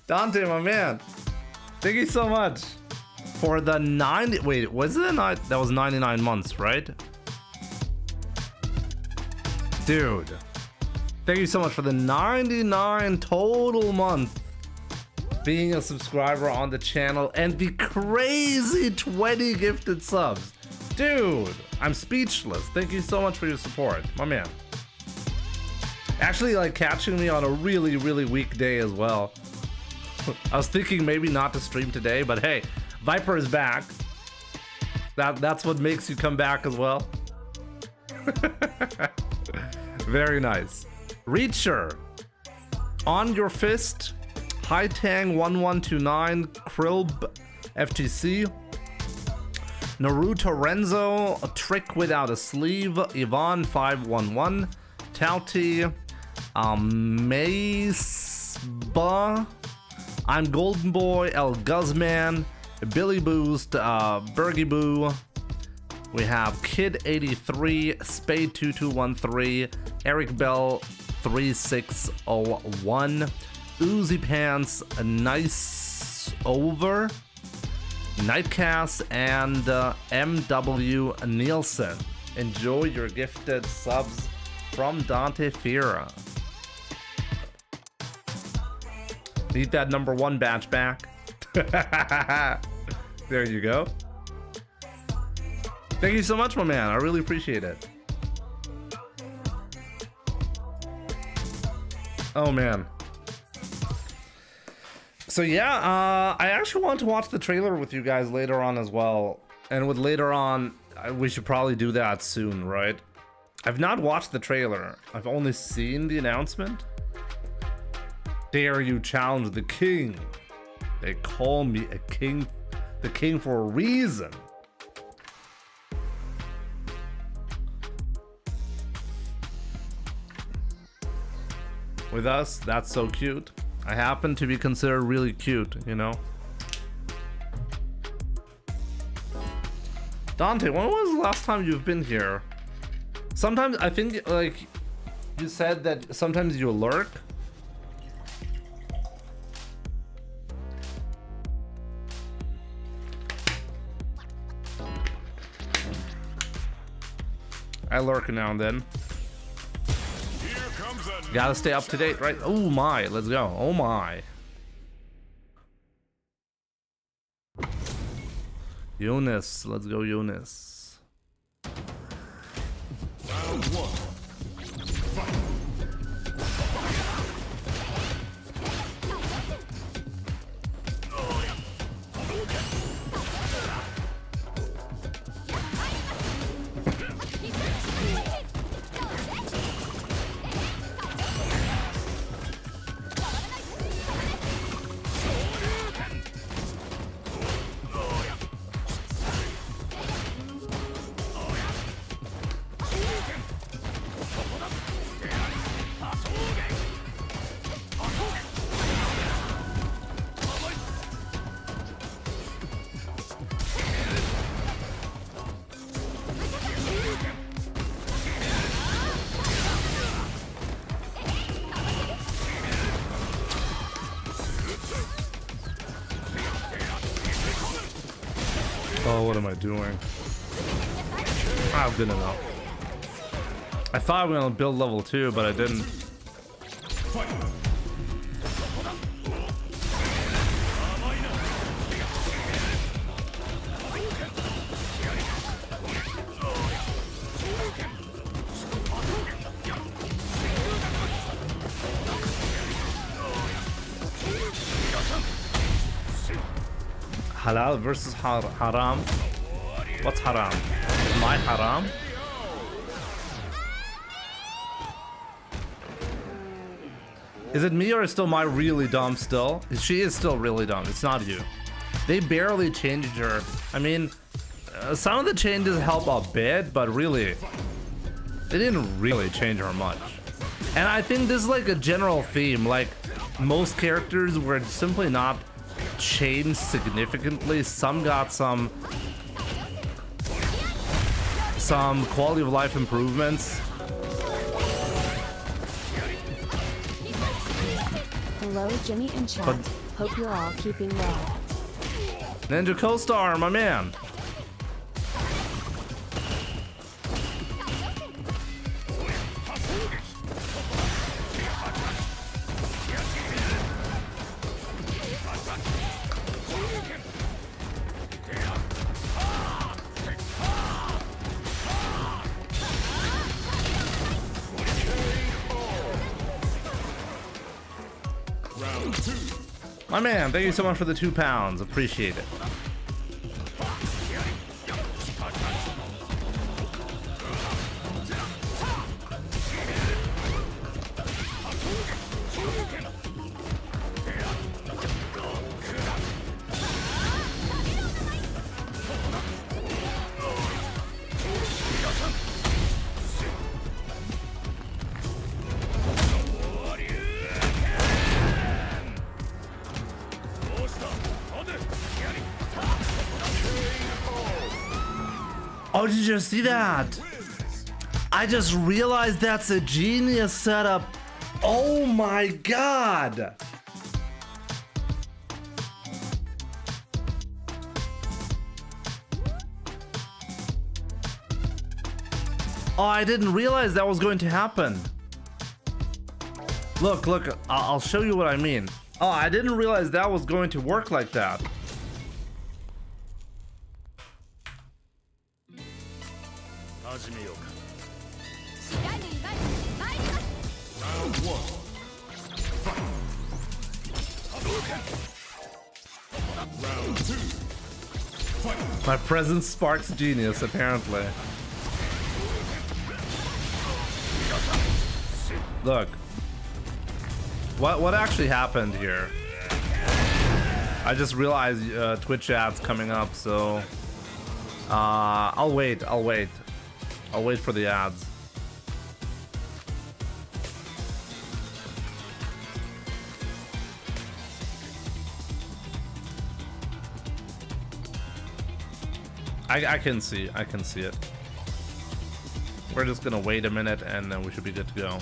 Dante, my man. Thank you so much. For the 90... Wait, was it a night? That was 99 months, right? Dude, thank you so much for the 99 total month being a subscriber on the channel and the crazy 20 gifted subs. Dude, I'm speechless. Thank you so much for your support, my man. Actually, like, catching me on a really, really weak day as well. I was thinking maybe not to stream today, but hey, Viper is back. That's what makes you come back as well. Very nice. Reacher. On Your Fist. High Tang 1129. Krilb FTC. Naruto Renzo. A Trick Without a Sleeve. Yvonne 511. Tauti. Maceba. I'm Golden Boy. El Guzman. Billy Boost. Bergie Boo. We have Kid 83, Spade 2213, Eric Bell 3601, Uzi Pants, Nice Over, Nightcast, and MW Nielsen. Enjoy your gifted subs from Dante Fira. Need that #1 batch back. There you go. Thank you so much, my man. I really appreciate it. Oh, man. So, yeah, I actually want to watch the trailer with you guys later on as well. And with later on, we should probably do that soon, right? I've not watched the trailer. I've only seen the announcement. Dare you challenge the king? They call me a king, the king for a reason. With us, that's so cute. I happen to be considered really cute, you know? Dante, when was the last time you've been here? Sometimes, I think, like, you said that sometimes you lurk. I lurk now and then. Gotta stay up to date, right? Oh my, let's go. Oh my. Eunice, let's go, Eunice. Round 1. Fight. Oh, what am I doing? Ah, good enough. I thought I was gonna build level 2, but I didn't. Halal versus haram. What's haram? My haram? Is it me or is still my really dumb still? She is still really dumb. It's not you. They barely changed her. I mean, some of the changes help a bit, but really, they didn't really change her much. And I think this is like a general theme. Like, most characters were simply not changed significantly. Some got some quality of life improvements. Hello, Jimmy and chat. Hope you're all keeping well. Ninja Co-Star, my man. My man, thank you so much for the £2. Appreciate it. Oh, did you just see that? I just realized that's a genius setup. Oh my god. Oh, I didn't realize that was going to happen. Look, I'll show you what I mean. Oh, I didn't realize that was going to work like that. My presence sparks genius, apparently. Look. What actually happened here? I just realized Twitch ads coming up, so I'll wait for the ads. I can see it. We're just gonna wait a minute and then we should be good to go.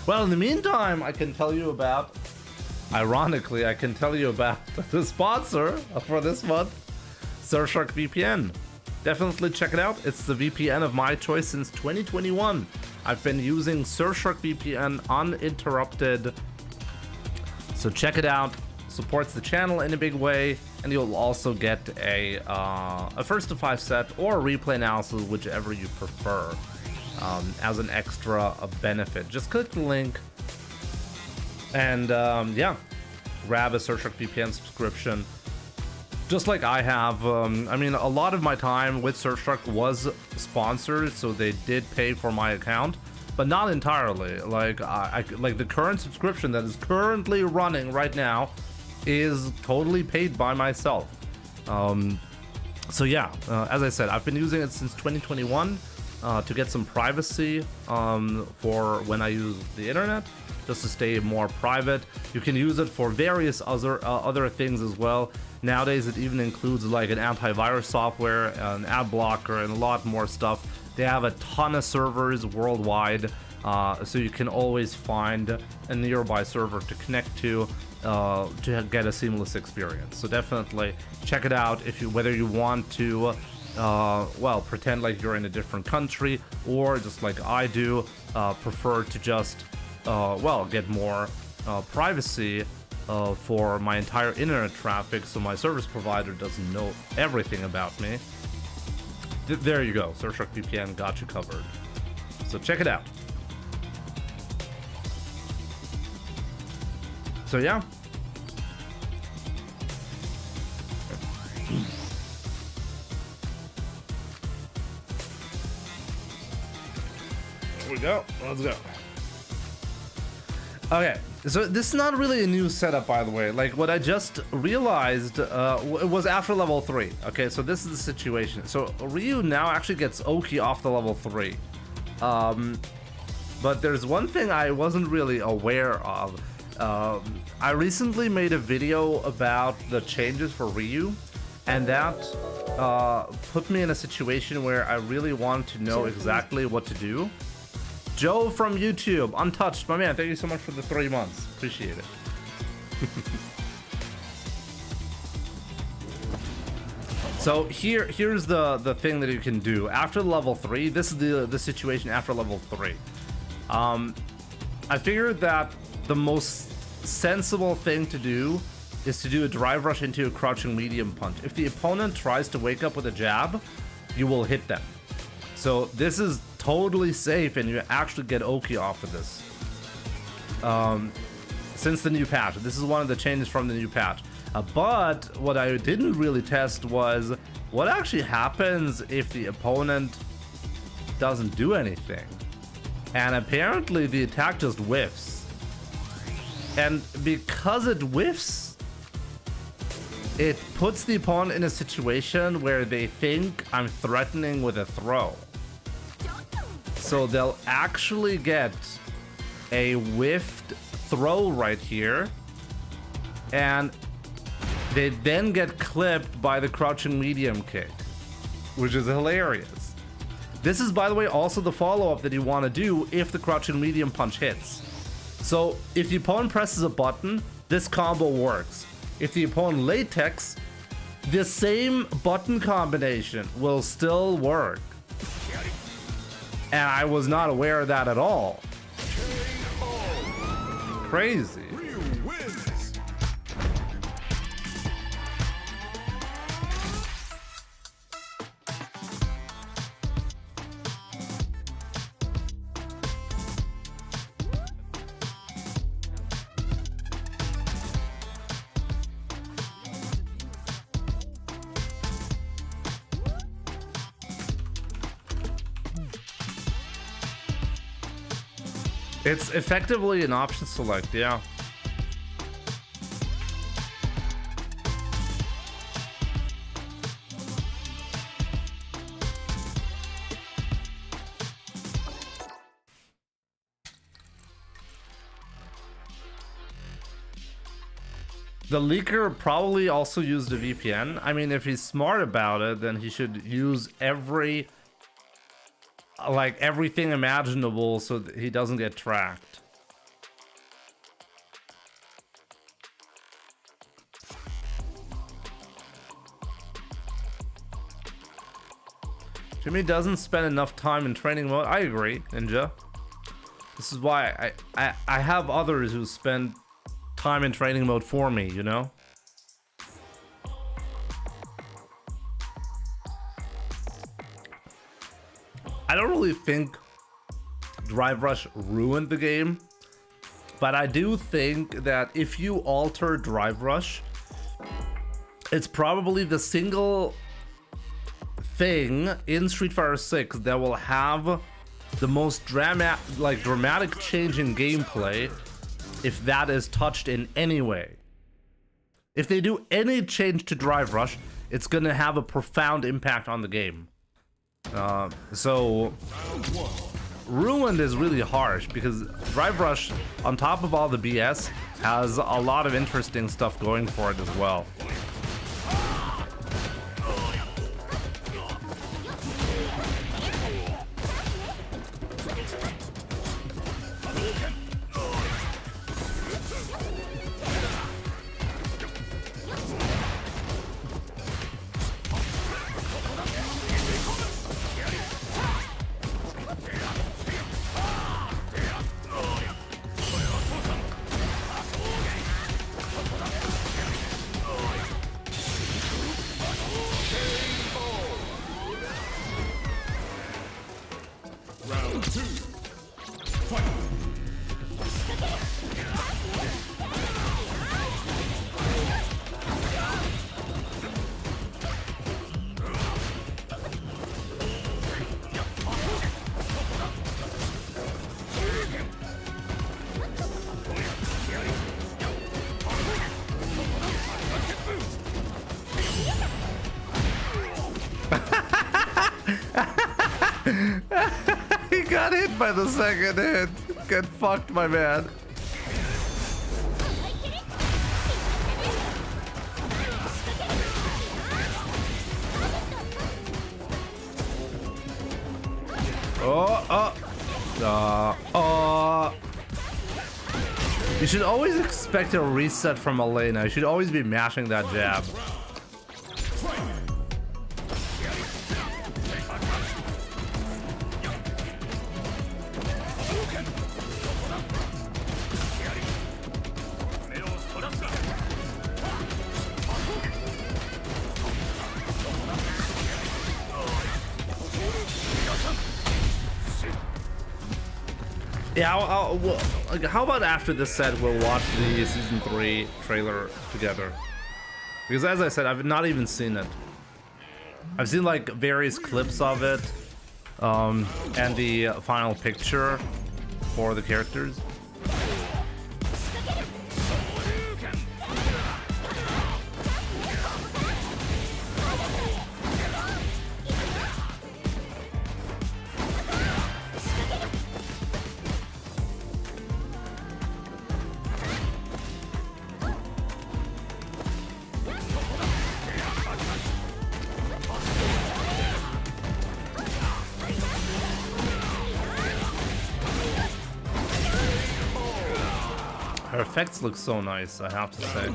Well, in the meantime, I can tell you about, ironically, I can tell you about the sponsor for this month, Surfshark VPN. Definitely check it out. It's the VPN of my choice since 2021. I've been using Surfshark VPN uninterrupted. So check it out. Supports the channel in a big way, and you'll also get a first to 5 set or a replay analysis, whichever you prefer, as an extra benefit. Just click the link and yeah, grab a Surfshark VPN subscription. Just like I have. I mean, a lot of my time with Surfshark was sponsored, so they did pay for my account, but not entirely. Like like the current subscription that is currently running right now is totally paid by myself. So yeah, as I said, I've been using it since 2021 to get some privacy for when I use the internet, just to stay more private. You can use it for various other things as well. Nowadays it even includes like an antivirus software, an ad blocker, and a lot more stuff. They have a ton of servers worldwide, so you can always find a nearby server to connect to get a seamless experience. So definitely check it out if whether you want to well, pretend like you're in a different country, or just like I do, prefer to just well, get more privacy for my entire internet traffic, so my service provider doesn't know everything about me. There you go. Surfshark VPN got you covered. So check it out. So yeah. Here we go. Let's go. Okay, so this is not really a new setup, by the way. Like, what I just realized was after level 3. Okay, so this is the situation. So Ryu now actually gets Oki off the level 3. But there's one thing I wasn't really aware of. I recently made a video about the changes for Ryu, and that put me in a situation where I really wanted to know exactly what to do. Joe from YouTube, Untouched, my man, thank you so much for the 3 months. Appreciate it. So here's the thing that you can do after level 3. This is the situation after level 3. I figured that the most sensible thing to do is to do a drive rush into a crouching medium punch. If the opponent tries to wake up with a jab, you will hit them. So this is totally safe, and you actually get Oki off of this. since the new patch. This is one of the changes from the new patch. But what I didn't really test was what actually happens if the opponent doesn't do anything. And apparently the attack just whiffs. And because it whiffs, it puts the opponent in a situation where they think I'm threatening with a throw. So they'll actually get a whiffed throw right here, and they then get clipped by the crouching medium kick, which is hilarious. This is, by the way, also the follow-up that you want to do if the crouching medium punch hits. So if the opponent presses a button, this combo works. If the opponent latex, the same button combination will still work. And I was not aware of that at all. Crazy. It's effectively an option select, yeah. The leaker probably also used a VPN. I mean, if he's smart about it, then he should use everything imaginable so that he doesn't get tracked. Jimmy doesn't spend enough time in training mode. I agree, Ninja. This is why I have others who spend time in training mode for me, you know? I don't really think Drive Rush ruined the game, but I do think that if you alter Drive Rush, it's probably the single thing in Street Fighter 6 that will have the most dramatic change in gameplay if that is touched in any way. If they do any change to Drive Rush, it's gonna have a profound impact on the game. So ruined is really harsh because Drive Rush, on top of all the BS, has a lot of interesting stuff going for it as well. He got hit by the second hit. Get fucked, my man. You should always expect a reset from Elena. You should always be mashing that jab. Yeah, like, how about after this set we'll watch the season 3 trailer together? Because as I said, I've not even seen it. I've seen like various clips of it, and the final picture for the characters. Her effects look so nice, I have to say.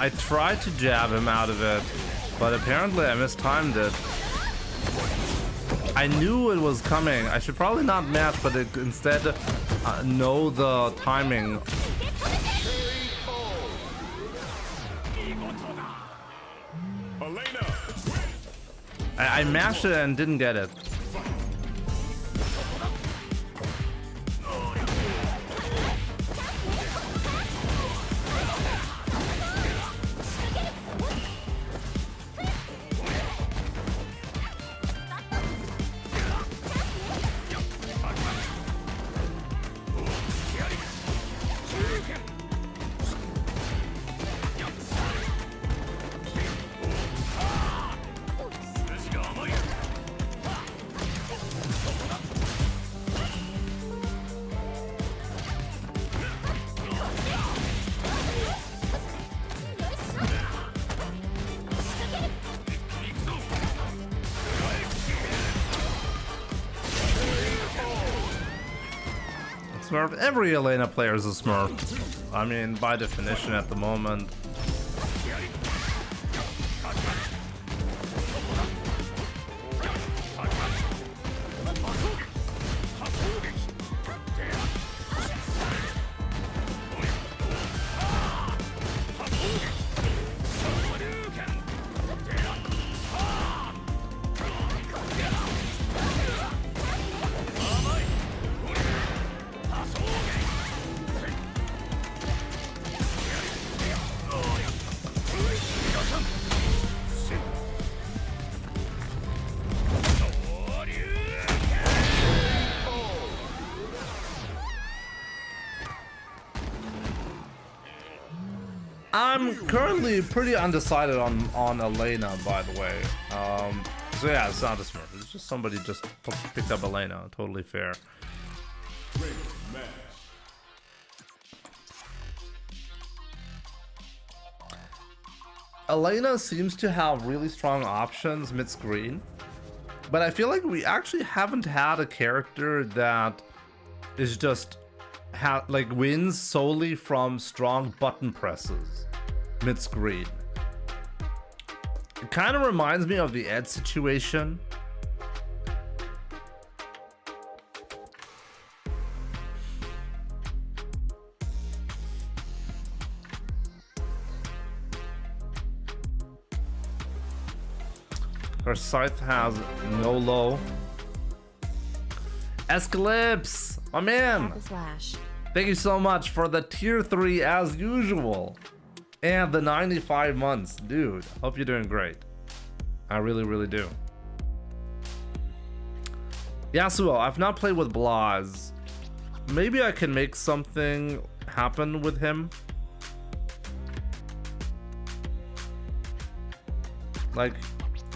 I tried to jab him out of it, but apparently I mistimed it. I knew it was coming. I should probably not match, but instead know the timing. I mashed it and didn't get it. Smurf. Every Elena player is a Smurf. I mean, by definition at the moment. I'm currently pretty undecided on Elena, by the way. So yeah, it's not a Smurf. It's just somebody just picked up Elena. Totally fair. Elena seems to have really strong options mid-screen, but I feel like we actually haven't had a character that is just like wins solely from strong button presses mid-screen. It kind of reminds me of the Ed situation. Her scythe has no low. Escalypse, my man. Thank you so much for the tier 3 as usual. And the 95 months. Dude, hope you're doing great. I really, really do. Yasuo, I've not played with Blaz. Maybe I can make something happen with him. Like,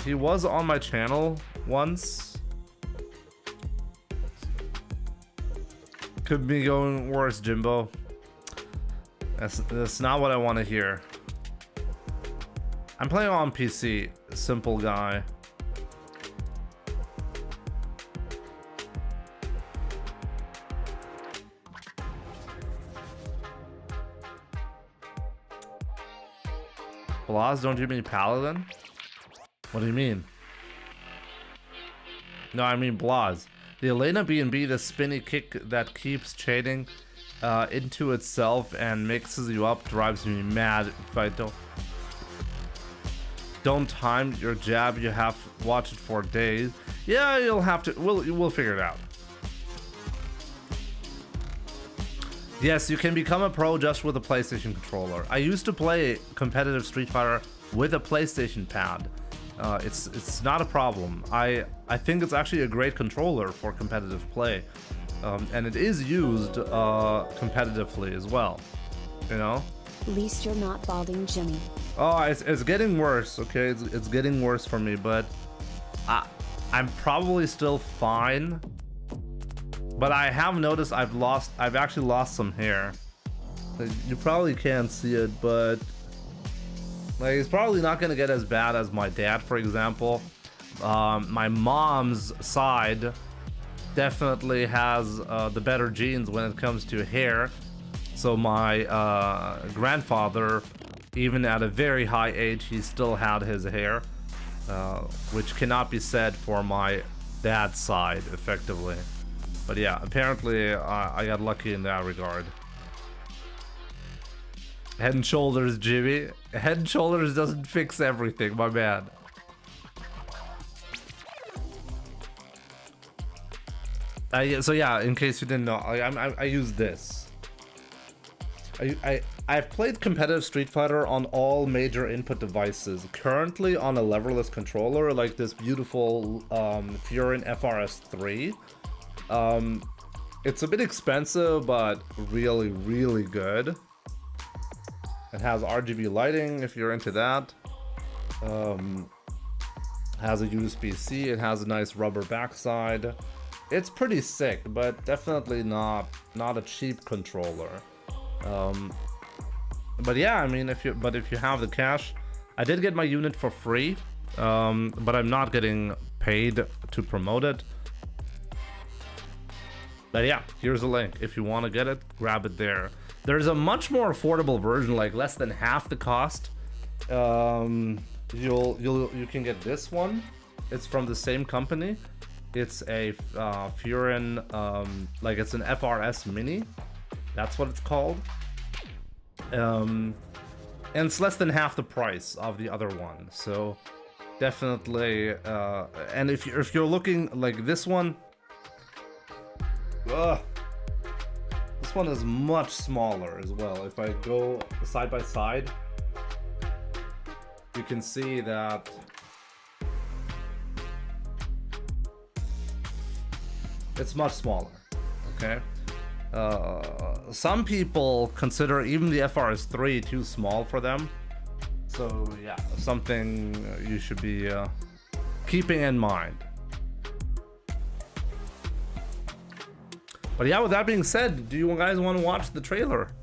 he was on my channel once. Could be going worse, Jimbo. That's not what I want to hear. I'm playing on PC. Simple guy. Blaz, don't you mean Paladin? What do you mean? No, I mean Blaz. The Elena B&B, the spinny kick that keeps chaining into itself and mixes you up, drives me mad if I don't time your jab. You have to watch it for days. Yeah, you'll have to. We'll figure it out. Yes, you can become a pro just with a PlayStation controller. I used to play competitive Street Fighter with a PlayStation pad. It's not a problem. I think it's actually a great controller for competitive play, and it is used competitively as well. You know. At least you're not balding, Jimmy. Oh, it's getting worse. Okay, it's getting worse for me, but I'm probably still fine. But I have noticed I've actually lost some hair. You probably can't see it, but like it's probably not gonna get as bad as my dad, for example. My mom's side definitely has the better genes when it comes to hair. So my grandfather, even at a very high age, he still had his hair, which cannot be said for my dad's side, effectively. But yeah, apparently I got lucky in that regard. Head and Shoulders, Jimmy. Head and Shoulders doesn't fix everything, my man. So yeah, in case you didn't know, I use this. I've played competitive Street Fighter on all major input devices. Currently on a leverless controller, like this beautiful Furin FRS3. It's a bit expensive, but really, really good. It has RGB lighting if you're into that. Has a USB-C. It has a nice rubber backside. It's pretty sick, but definitely not a cheap controller. But yeah, I mean, if you have the cash, I did get my unit for free, but I'm not getting paid to promote it. But yeah, here's a link. If you want to get it, grab it there. There's a much more affordable version, like less than half the cost. You can get this one. It's from the same company. It's a Furin, like it's an FRS Mini. That's what it's called. And it's less than half the price of the other one. So definitely, and if you're looking like this one. This one is much smaller as well. If I go side by side, you can see that it's much smaller. Okay. Some people consider even the FRS3 too small for them. So yeah, something you should be keeping in mind. But yeah, with that being said, do you guys want to watch the trailer?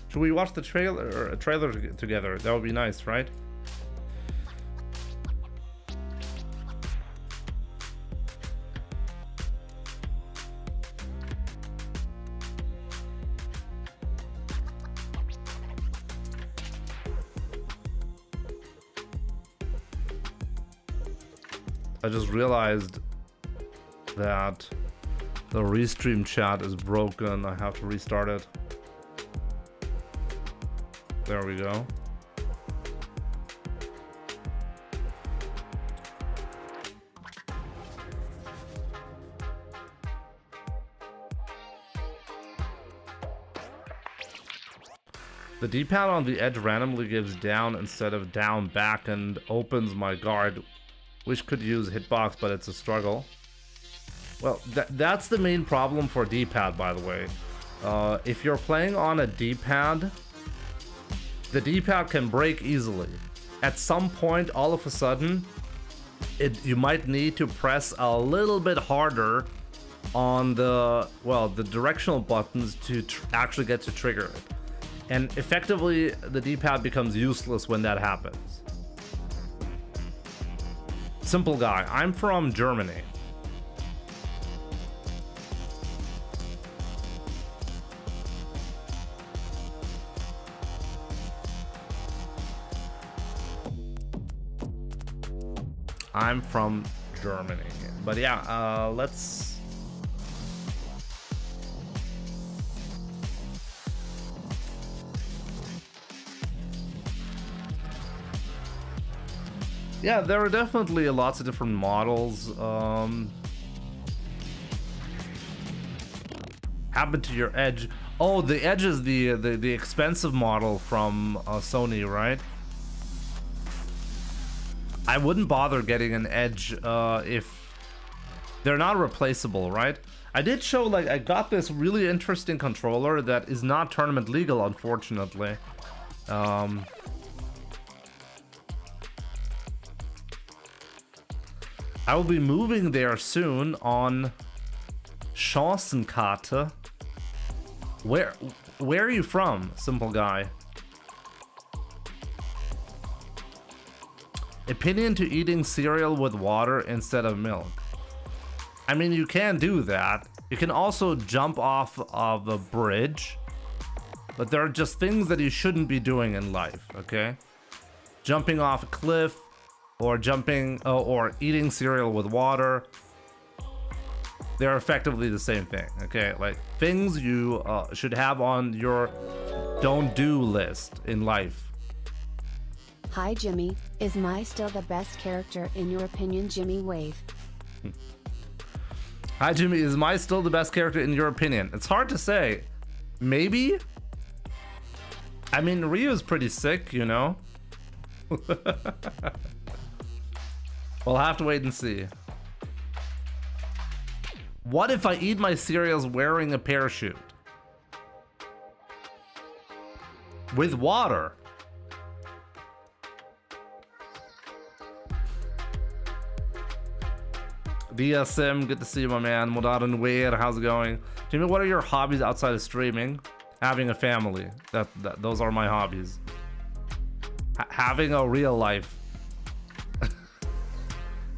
Should we watch the trailer together? That would be nice, right? I just realized that the restream chat is broken. I have to restart it. There we go. The D-pad on the edge randomly gives down instead of down back and opens my guard. Wish could use hitbox, but it's a struggle. Well, that's the main problem for D-pad, by the way. If you're playing on a D-pad, the D-pad can break easily. At some point, all of a sudden, you might need to press a little bit harder on the directional buttons to actually get to trigger it. And effectively, the D-pad becomes useless when that happens. Simple guy. I'm from Germany. I'm from Germany. But yeah, let's... Yeah, there are definitely lots of different models. Happened to your Edge. Oh, the Edge is the expensive model from Sony, right? I wouldn't bother getting an Edge if they're not replaceable, right? I did show, like, I got this really interesting controller that is not tournament legal, unfortunately. I will be moving there soon on Chancenkarte. Where are you from, simple guy? Opinion to eating cereal with water instead of milk. I mean, you can do that. You can also jump off of a bridge, but there are just things that you shouldn't be doing in life, okay? Jumping off a cliff, or jumping, or eating cereal with water. They're effectively the same thing, okay? Like, things you should have on your don't do list in life. Hi Jimmy, is Mai still the best character in your opinion? Jimmy wave. Hi Jimmy, is Mai still the best character in your opinion? It's hard to say. Maybe? I mean, Ryu's pretty sick, you know? We'll have to wait and see. What if I eat my cereals wearing a parachute? With water? DSM, good to see you, my man. Modern Weir, how's it going? Jimmy, what are your hobbies outside of streaming? Having a family. Those are my hobbies. Having a real life.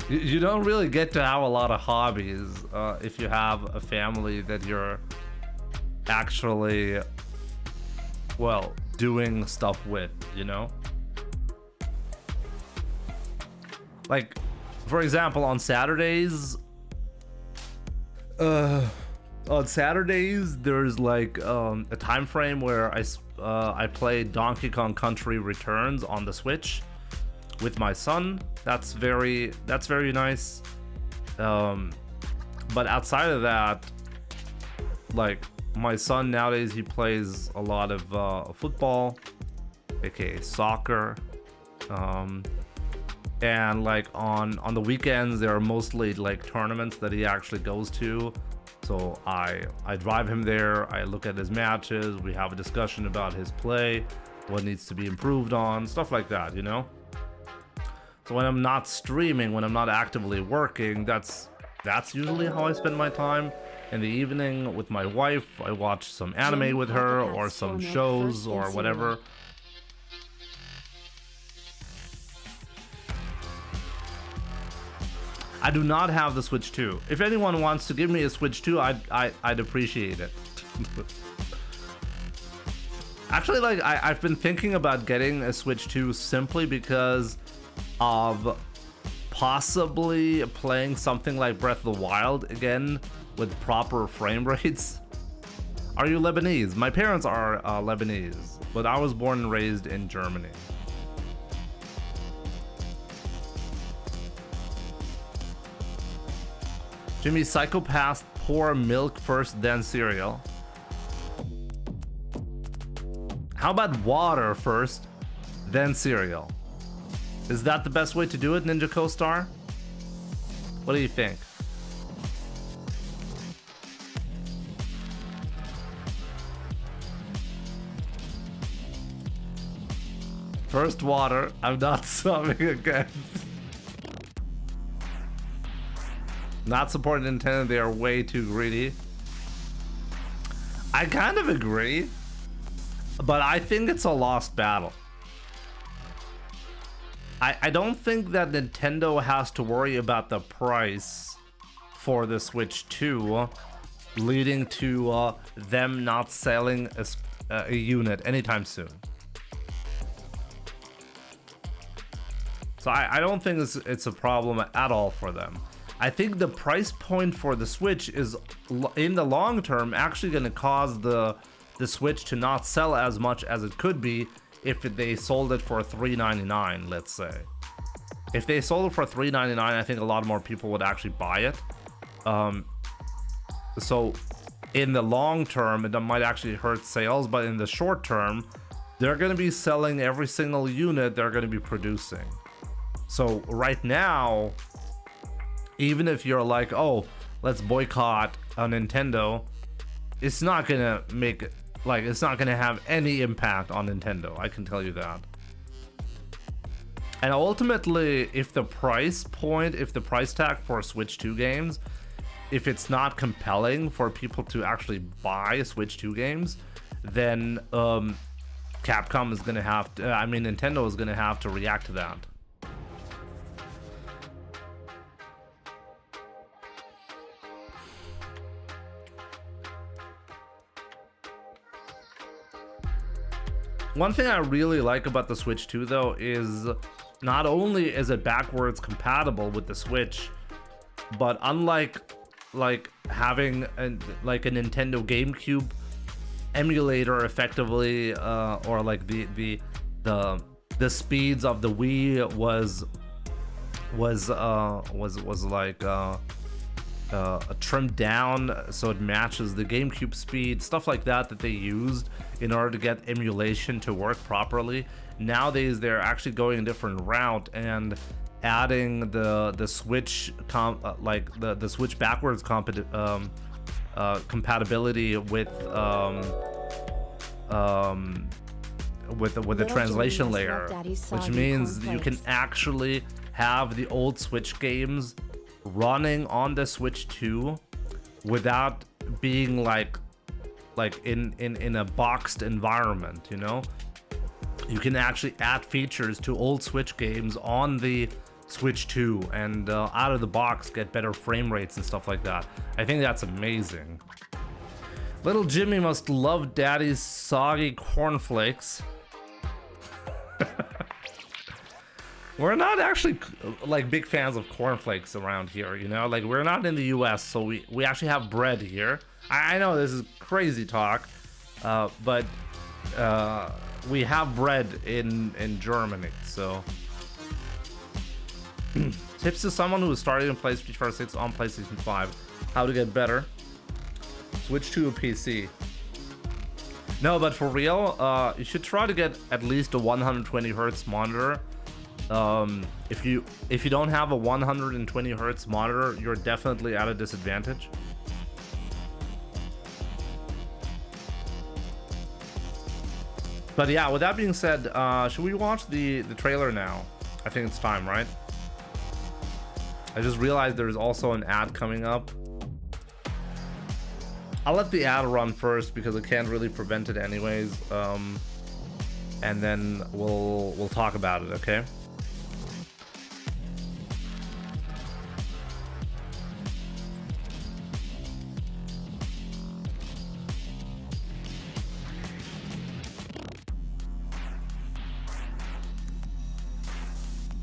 You don't really get to have a lot of hobbies if you have a family that you're actually, well, doing stuff with, you know? Like, for example, on Saturdays, there's like a time frame where I play Donkey Kong Country Returns on the Switch with my son. That's very nice. But outside of that, like, my son nowadays, he plays a lot of football, aka soccer. And like on the weekends, there are mostly like tournaments that he actually goes to. So I drive him there, I look at his matches, we have a discussion about his play, what needs to be improved on, stuff like that, you know? So when I'm not streaming, when I'm not actively working, that's usually how I spend my time. In the evening with my wife, I watch some anime with her, or some shows, or whatever. I do not have the Switch 2. If anyone wants to give me a Switch 2, I'd appreciate it. Actually, like, I've been thinking about getting a Switch 2 simply because of possibly playing something like Breath of the Wild again with proper frame rates. Are you Lebanese? My parents are Lebanese, but I was born and raised in Germany. Jimmy, psychopaths pour milk first, then cereal. How about water first, then cereal? Is that the best way to do it, Ninja Co-Star? What do you think? First water, I'm not subbing again. Not supporting Nintendo, they are way too greedy. I kind of agree, but I think it's a lost battle. I don't think that Nintendo has to worry about the price for the Switch 2, leading to them not selling a unit anytime soon. So I don't think it's a problem at all for them. I think the price point for the Switch is, in the long term, actually going to cause the Switch to not sell as much as it could be if they sold it for $399, let's say. If they sold it for $399, I think a lot more people would actually buy it. So in the long term, it might actually hurt sales, but in the short term, they're going to be selling every single unit they're going to be producing. So right now, even if you're like, oh, let's boycott a Nintendo, it's not going to make, like, it's not going to have any impact on Nintendo. I can tell you that. And ultimately, if the price tag for Switch 2 games, if it's not compelling for people to actually buy Switch 2 games, then Capcom is going to have to, Nintendo is going to have to react to that. One thing I really like about the Switch 2 though is not only is it backwards compatible with the Switch, but unlike having a Nintendo GameCube emulator effectively, or like the speeds of the Wii was trimmed down so it matches the GameCube speed, stuff like that they used in order to get emulation to work properly. Nowadays they're actually going a different route and adding the Switch the Switch backwards compatibility with the translation layer, which means you can actually have the old Switch games running on the Switch 2 without being like in a boxed environment, you know? You can actually add features to old Switch games on the Switch 2 and out of the box get better frame rates and stuff like that. I think that's amazing. Little Jimmy must love Daddy's soggy cornflakes. We're not actually like big fans of cornflakes around here, you know? Like, we're not in the US, so we actually have bread here. I know this is crazy talk, but we have bread in Germany, so. Tips to someone who is starting to play Street Fighter 6 on PlayStation 5. How to get better. Switch to a PC. No, but for real, you should try to get at least a 120 Hz monitor. If you don't have a 120 Hz monitor, you're definitely at a disadvantage. But yeah, with that being said, should we watch the trailer now? I think it's time, right? I just realized there's also an ad coming up. I'll let the ad run first because I can't really prevent it anyways. And then we'll talk about it, okay?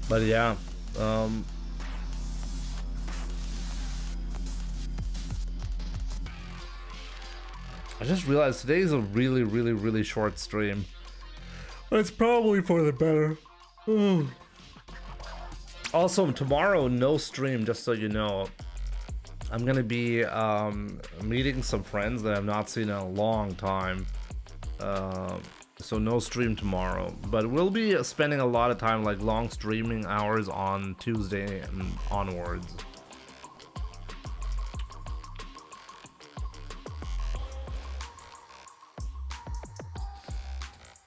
But yeah, I just realized today is a really short stream. It's probably for the better. Also, tomorrow, no stream, just so you know. I'm gonna be meeting some friends that I've not seen in a long time. So no stream tomorrow, but we'll be spending a lot of time, like long streaming hours on Tuesday and onwards.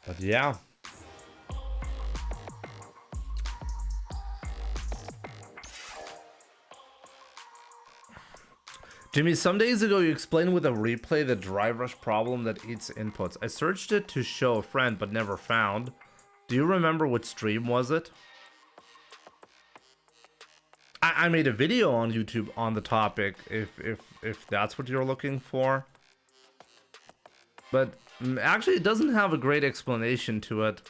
But yeah. Jimmy, some days ago you explained with a replay the drive rush problem that eats inputs. I searched it to show a friend but never found. Do you remember which stream was it? I made a video on YouTube on the topic, if that's what you're looking for. But actually, it doesn't have a great explanation to it.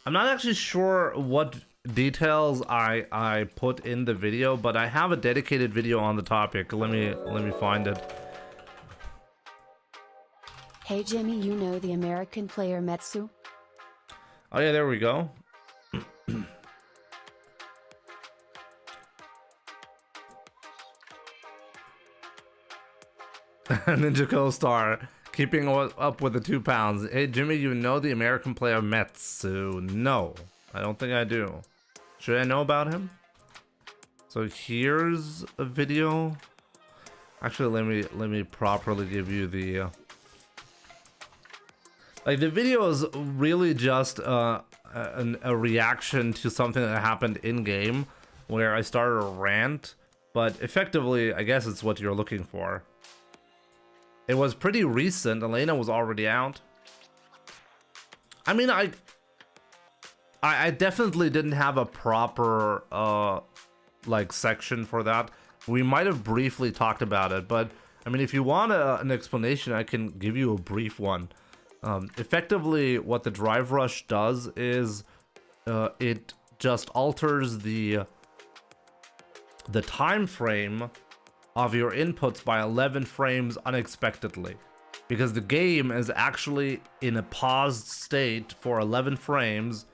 I'm not actually sure what details I put in the video, but I have a dedicated video on the topic. Let me find it. Hey Jimmy, you know the American player Metsu? Oh yeah, there we go. Ninja Co-Star, keeping up with the 2 pounds. Hey Jimmy, you know the American player Metsu? No, I don't think I do. Should I know about him? So here's a video. Actually, let me properly give you the like, the video is really just a reaction to something that happened in game where I started a rant, but effectively I guess it's what you're looking for. It was pretty recent. Elena was already out. I mean, I definitely didn't have a proper like section for that. We might have briefly talked about it, but I mean, if you want an explanation, I can give you a brief one. Effectively, what the drive rush does is it just alters the time frame of your inputs by 11 frames unexpectedly, because the game is actually in a paused state for 11 frames.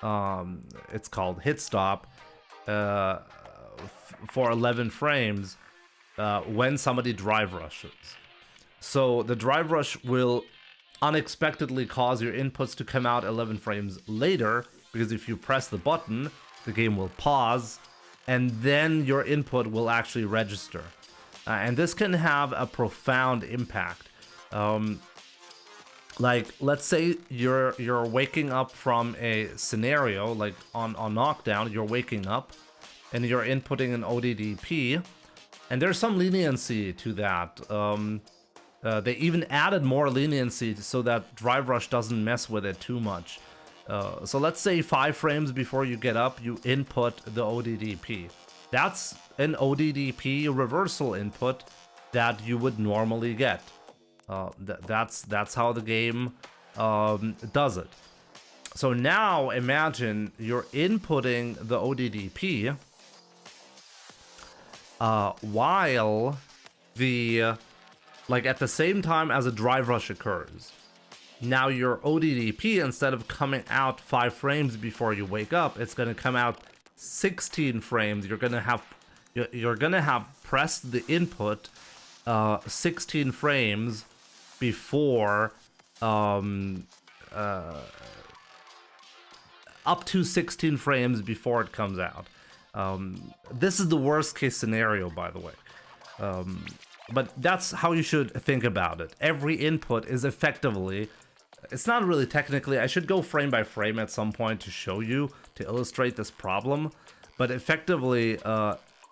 It's called hit stop for 11 frames when somebody drive rushes. So the drive rush will unexpectedly cause your inputs to come out 11 frames later, because if you press the button, the game will pause and then your input will actually register. And this can have a profound impact. Like, let's say you're waking up from a scenario, like on knockdown, you're waking up and you're inputting an ODDP, and there's some leniency to that. They even added more leniency so that drive rush doesn't mess with it too much. So let's say 5 frames before you get up, you input the ODDP. That's an ODDP reversal input that you would normally get. That's how the game does it. So now imagine you're inputting the ODDP while the like at the same time as a drive rush occurs. Now your ODDP, instead of coming out 5 frames before you wake up, it's going to come out 16 frames. You're going to have pressed the input 16 frames before up to 16 frames before it comes out. This is the worst case scenario, by the way. But that's how you should think about it. Every input is effectively, it's not really technically, I should go frame by frame at some point to show you, to illustrate this problem, but effectively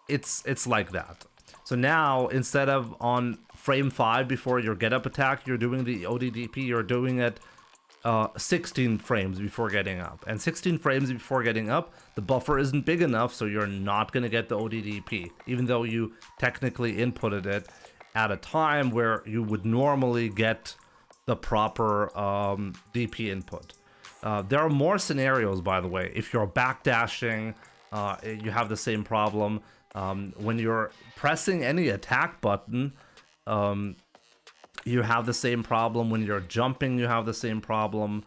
it's like that. So now, instead of on frame 5 before your get up attack, you're doing the ODDP, you're doing it 16 frames before getting up. And 16 frames before getting up, the buffer isn't big enough, so you're not going to get the ODDP, even though you technically inputted it at a time where you would normally get the proper DP input. There are more scenarios, by the way. If you're backdashing, you have the same problem. When you're pressing any attack button, you have the same problem. When you're jumping, you have the same problem.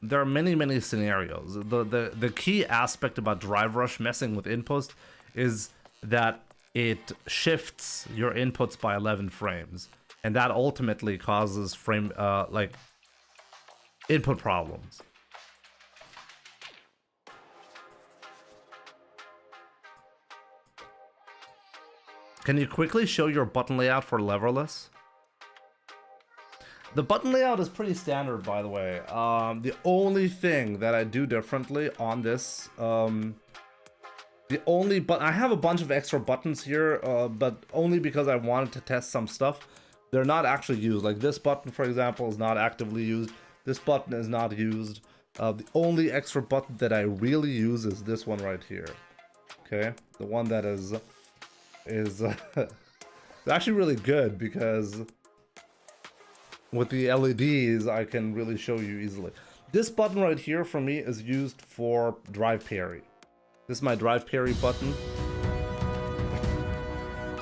There are many scenarios. The key aspect about drive rush messing with inputs is that it shifts your inputs by 11 frames, and that ultimately causes frame like input problems. Can you quickly show your button layout for leverless? The button layout is pretty standard, by the way. The only thing that I do differently on this, I have a bunch of extra buttons here, but only because I wanted to test some stuff. They're not actually used. Like this button, for example, is not actively used. This button is not used. The only extra button that I really use is this one right here. Okay, the one that is it's actually really good because with the LEDs I can really show you easily. This button right here for me is used for drive parry. This is my drive parry button.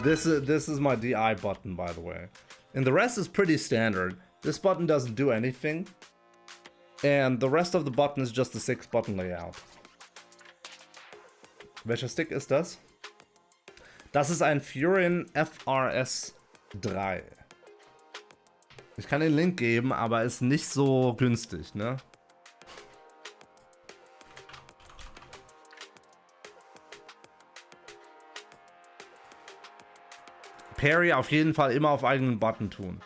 This is my DI button, by the way. And the rest is pretty standard. This button doesn't do anything. And the rest of the button is just a 6-button layout. Welcher Stick ist das? Das ist ein Furin FRS 3. Ich kann den Link geben, aber ist nicht so günstig, ne? Parry auf jeden Fall immer auf eigenen Button tun.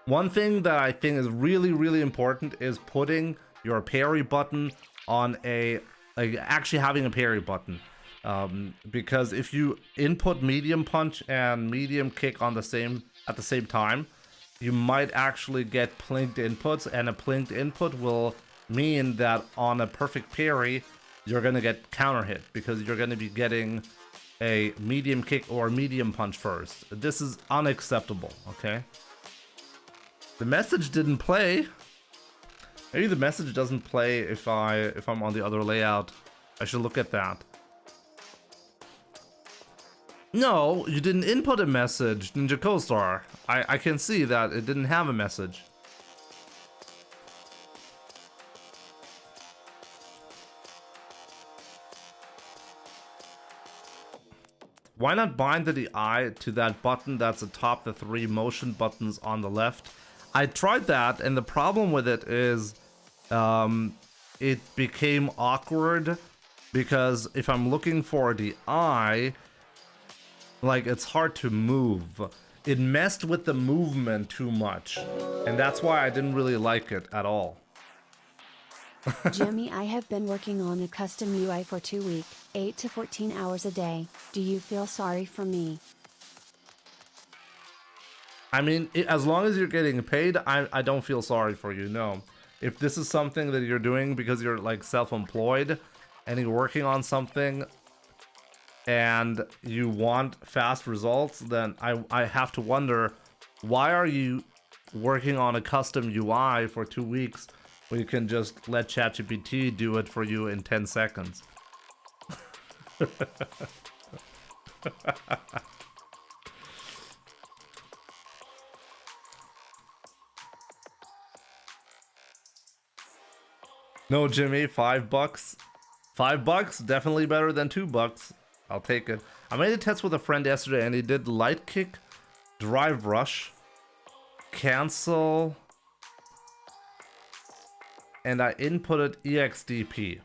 One thing that I think is really, really important is putting your parry button on actually having a parry button. Because if you input medium punch and medium kick at the same time, you might actually get plinked inputs, and a plinked input will mean that on a perfect parry, you're gonna get counter hit because you're gonna be getting a medium kick or medium punch first. This is unacceptable, okay? The message didn't play. Maybe the message doesn't play if I'm on the other layout. I should look at that. No, you didn't input a message, Ninja Co-Star. I can see that it didn't have a message. Why not bind the DI to that button that's atop the 3 motion buttons on the left? I tried that, and the problem with it is it became awkward because if I'm looking for the eye, like, it's hard to move. It messed with the movement too much, and that's why I didn't really like it at all. Jimmy, I have been working on a custom UI for 2 weeks, 8 to 14 hours a day. Do you feel sorry for me? I mean, as long as you're getting paid, I don't feel sorry for you, no. If this is something that you're doing because you're like self-employed and you're working on something and you want fast results, then I have to wonder, why are you working on a custom UI for 2 weeks when you can just let ChatGPT do it for you in 10 seconds? No, Jimmy, $5. $5, definitely better than $2. I'll take it. I made a test with a friend yesterday and he did light kick, drive rush, cancel, and I inputted EXDP.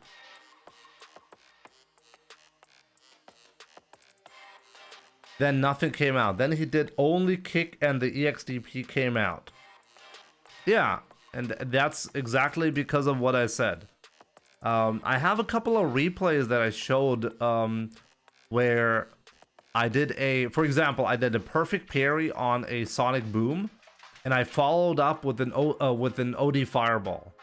Then nothing came out. Then he did only kick and the EXDP came out. Yeah, and that's exactly because of what I said. I have a couple of replays that I showed where I did for example, I did a perfect parry on a Sonic Boom, and I followed up with an OD Fireball.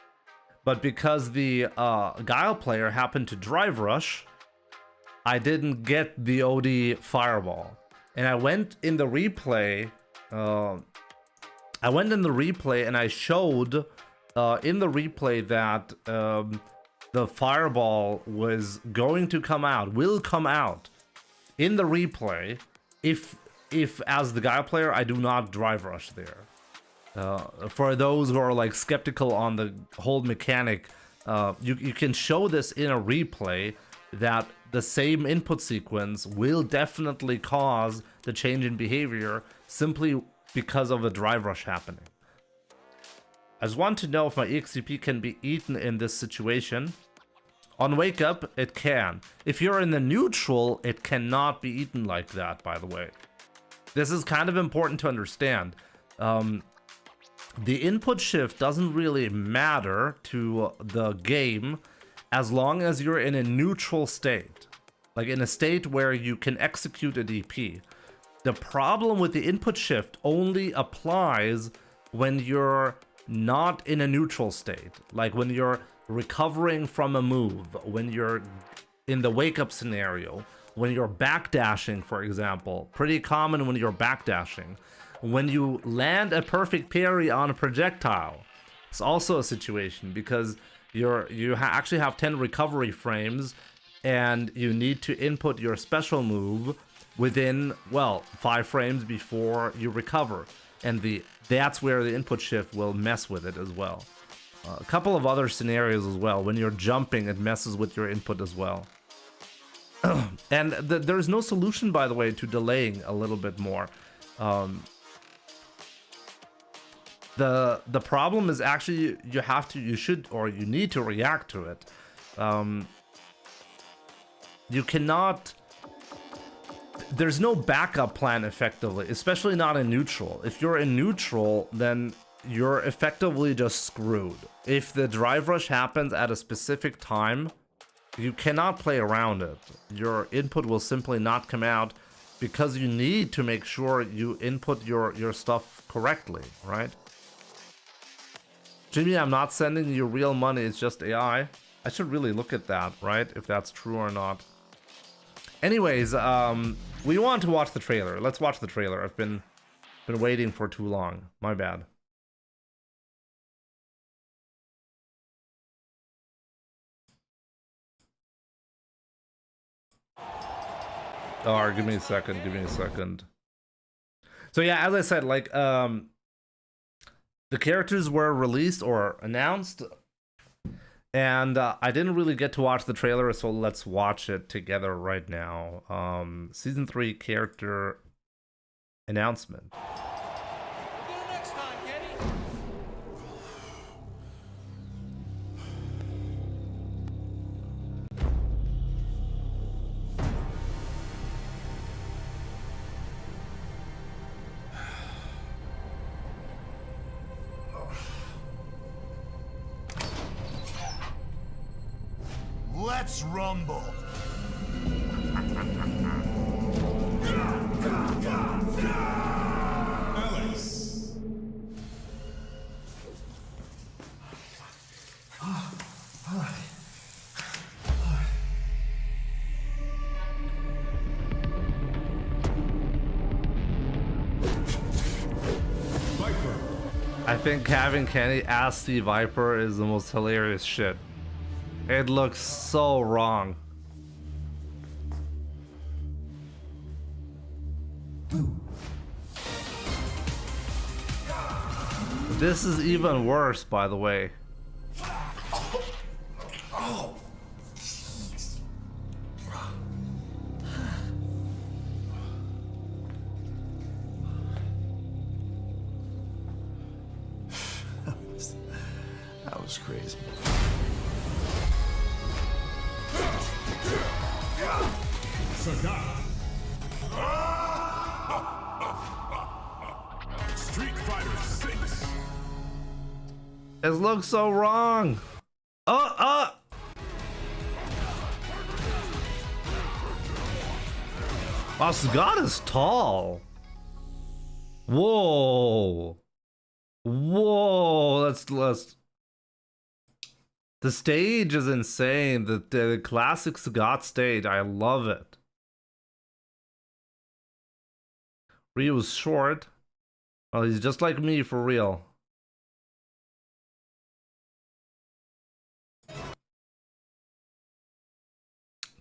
But because the Guile player happened to drive rush, I didn't get the OD Fireball. And I went in the replay. And I showed in the replay that the Fireball was going to come out, will come out in the replay if as the Guile player I do not drive rush there. For those who are like skeptical on the whole mechanic, you can show this in a replay that the same input sequence will definitely cause the change in behavior simply because of a drive rush happening. I just want to know if my EXCP can be eaten in this situation. On wake up, it can. If you're in the neutral, it cannot be eaten like that, by the way. This is kind of important to understand. The input shift doesn't really matter to the game as long as you're in a neutral state. Like in a state where you can execute a DP. The problem with the input shift only applies when you're not in a neutral state. Like when you're recovering from a move, when you're in the wake up scenario, when you're backdashing, for example, pretty common when you're backdashing, when you land a perfect parry on a projectile, it's also a situation because you actually have 10 recovery frames and you need to input your special move within, well, 5 frames before you recover, and that's where the input shift will mess with it as well. A couple of other scenarios as well. When you're jumping, it messes with your input as well. And there's no solution, by the way, to delaying a little bit more. The problem is actually you need to react to it. You cannot. There's no backup plan effectively, especially not in neutral. If you're in neutral, then you're effectively just screwed. If the drive rush happens at a specific time, you cannot play around it. Your input will simply not come out because you need to make sure you input your stuff correctly, right? Jimmy, I'm not sending you real money, it's just AI. I should really look at that, right? If that's true or not. Anyways, we want to watch the trailer. Let's watch the trailer. I've been waiting for too long. My bad. Oh, give me a second. Give me a second. So yeah, as I said, like the characters were released or announced, and I didn't really get to watch the trailer, so let's watch it together right now. Season 3 character announcement. We'll get it next time, Kenny. Let's rumble. Alex. Viper. I think having Kenny ask the Viper is the most hilarious shit. It looks so wrong. This is even worse, by the way. Oh. That was crazy. Street Fighter 6. It looks so wrong. Oh, wow, Scott is tall. Whoa. Whoa, let's the stage is insane. The classic Sagat stage, I love it. Ryu's short. Well, he's just like me for real.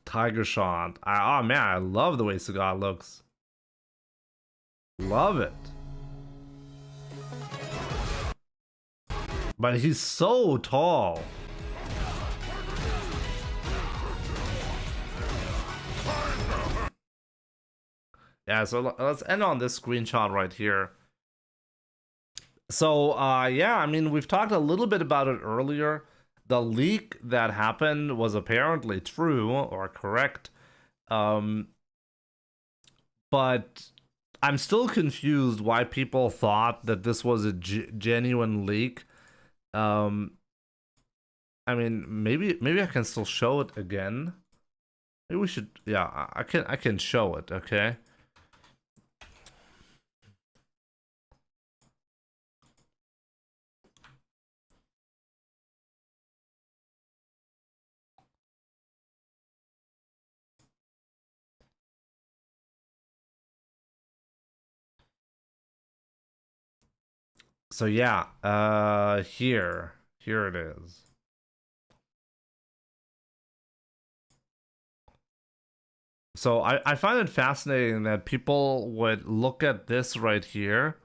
Tiger shot. Oh man, I love the way Sagat looks. Love it. But he's so tall. Yeah, so let's end on this screenshot right here. So, yeah, I mean, we've talked a little bit about it earlier. The leak that happened was apparently true or correct. But I'm still confused why people thought that this was a genuine leak. I mean, maybe I can still show it again. Maybe we should, yeah, I can show it, okay? So yeah, here it is. So I find it fascinating that people would look at this right here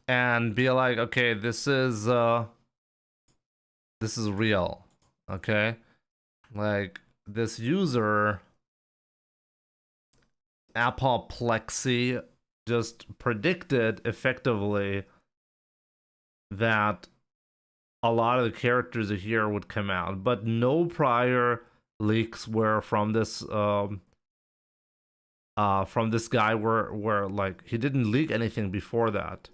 and be like, okay, this is real, okay? Like, this user, Apoplexy, just predicted effectively that a lot of the characters here would come out, but no prior leaks were from this guy where like he didn't leak anything before that.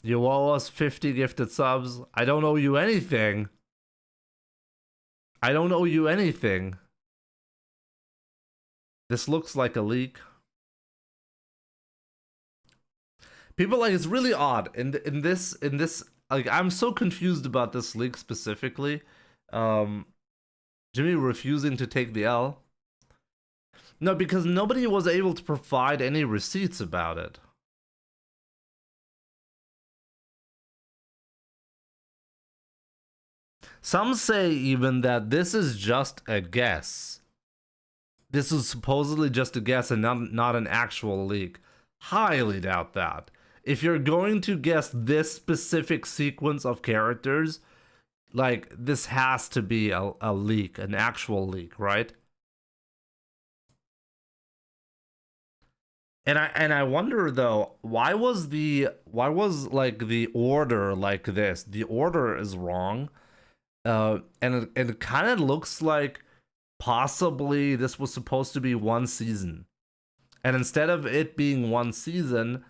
You owe us 50 gifted subs. I don't owe you anything. I don't owe you anything. This looks like a leak. People, like, it's really odd in this like, I'm so confused about this leak specifically. Jimmy refusing to take the L. No, because nobody was able to provide any receipts about it. Some say even that this is just a guess. This is supposedly just a guess and not an actual leak. Highly doubt that. If you're going to guess this specific sequence of characters, like, this has to be a leak, an actual leak, right? And I wonder though, why was like the order like this? The order is wrong. And it kind of looks like possibly this was supposed to be one season. And instead of it being one season,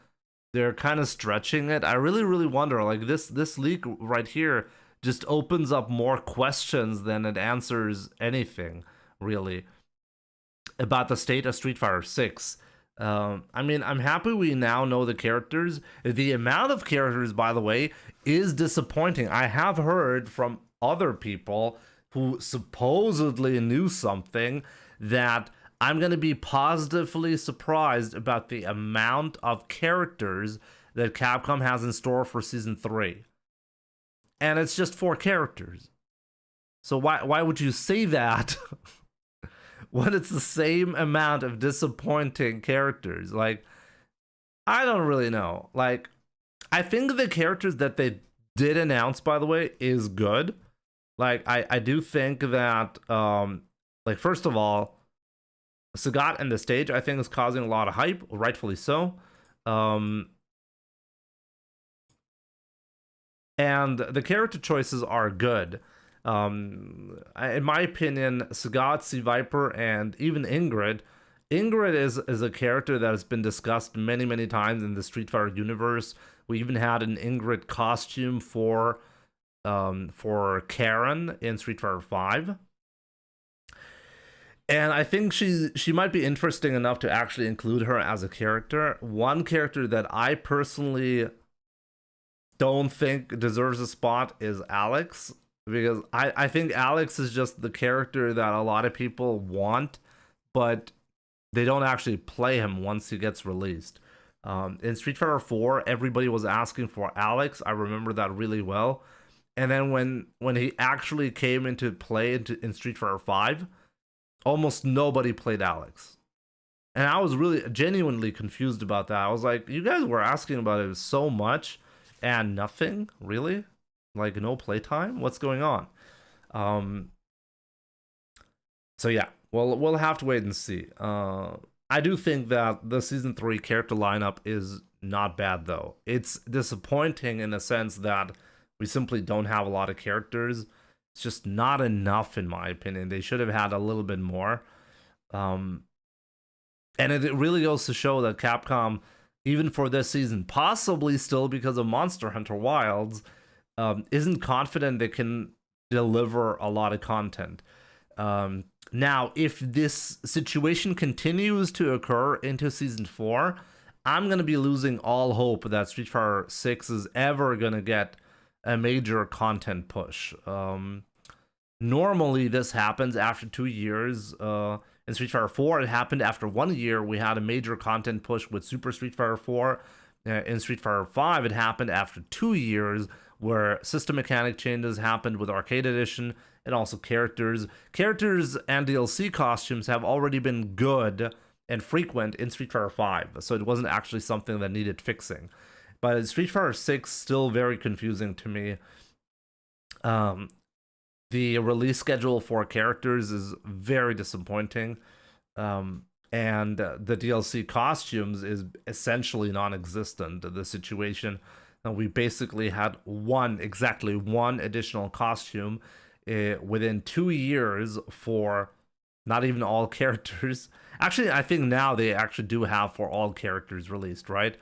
they're kind of stretching it. I really wonder, like, this leak right here just opens up more questions than it answers anything, really, about the state of Street Fighter 6. I mean, I'm happy we now know the characters. The amount of characters, by the way, is disappointing. I have heard from other people who supposedly knew something that I'm going to be positively surprised about the amount of characters that Capcom has in store for Season 3. And it's just 4 characters. So why would you say that when it's the same amount of disappointing characters? Like, I don't really know. Like, I think the characters that they did announce, by the way, is good. Like, I do think that, like, first of all, Sagat and the stage, I think, is causing a lot of hype, rightfully so. And the character choices are good. In my opinion, Sagat, C. Viper, and even Ingrid. Ingrid is a character that has been discussed many times in the Street Fighter universe. We even had an Ingrid costume for Karen in Street Fighter 5. And I think she might be interesting enough to actually include her as a character. One character that I personally don't think deserves a spot is Alex, because I think Alex is just the character that a lot of people want, but they don't actually play him once he gets released. In Street Fighter 4, everybody was asking for Alex. I remember that really well. And then when he actually came into play in Street Fighter 5, almost nobody played Alex. And I was really genuinely confused about that. I was like, you guys were asking about it so much and nothing, really? Like, no playtime? What's going on? So yeah, we'll have to wait and see. I do think that the Season 3 character lineup is not bad, though. It's disappointing in the sense that we simply don't have a lot of characters. It's just not enough, in my opinion. They should have had a little bit more. And it really goes to show that Capcom, even for this season, possibly still because of Monster Hunter Wilds, isn't confident they can deliver a lot of content. Now, if this situation continues to occur into Season 4, I'm going to be losing all hope that Street Fighter 6 is ever going to get a major content push. Normally, this happens after 2 years. In Street Fighter 4, it happened after 1 year. We had a major content push with Super Street Fighter 4. In Street Fighter V, it happened after 2 years, where system mechanic changes happened with Arcade Edition and also characters. Characters and DLC costumes have already been good and frequent in Street Fighter V, so it wasn't actually something that needed fixing. But Street Fighter 6 still very confusing to me. The release schedule for characters is very disappointing. And the DLC costumes is essentially non-existent. The situation, we basically had exactly one additional costume within 2 years for not even all characters. Actually, I think now they actually do have for all characters released, right?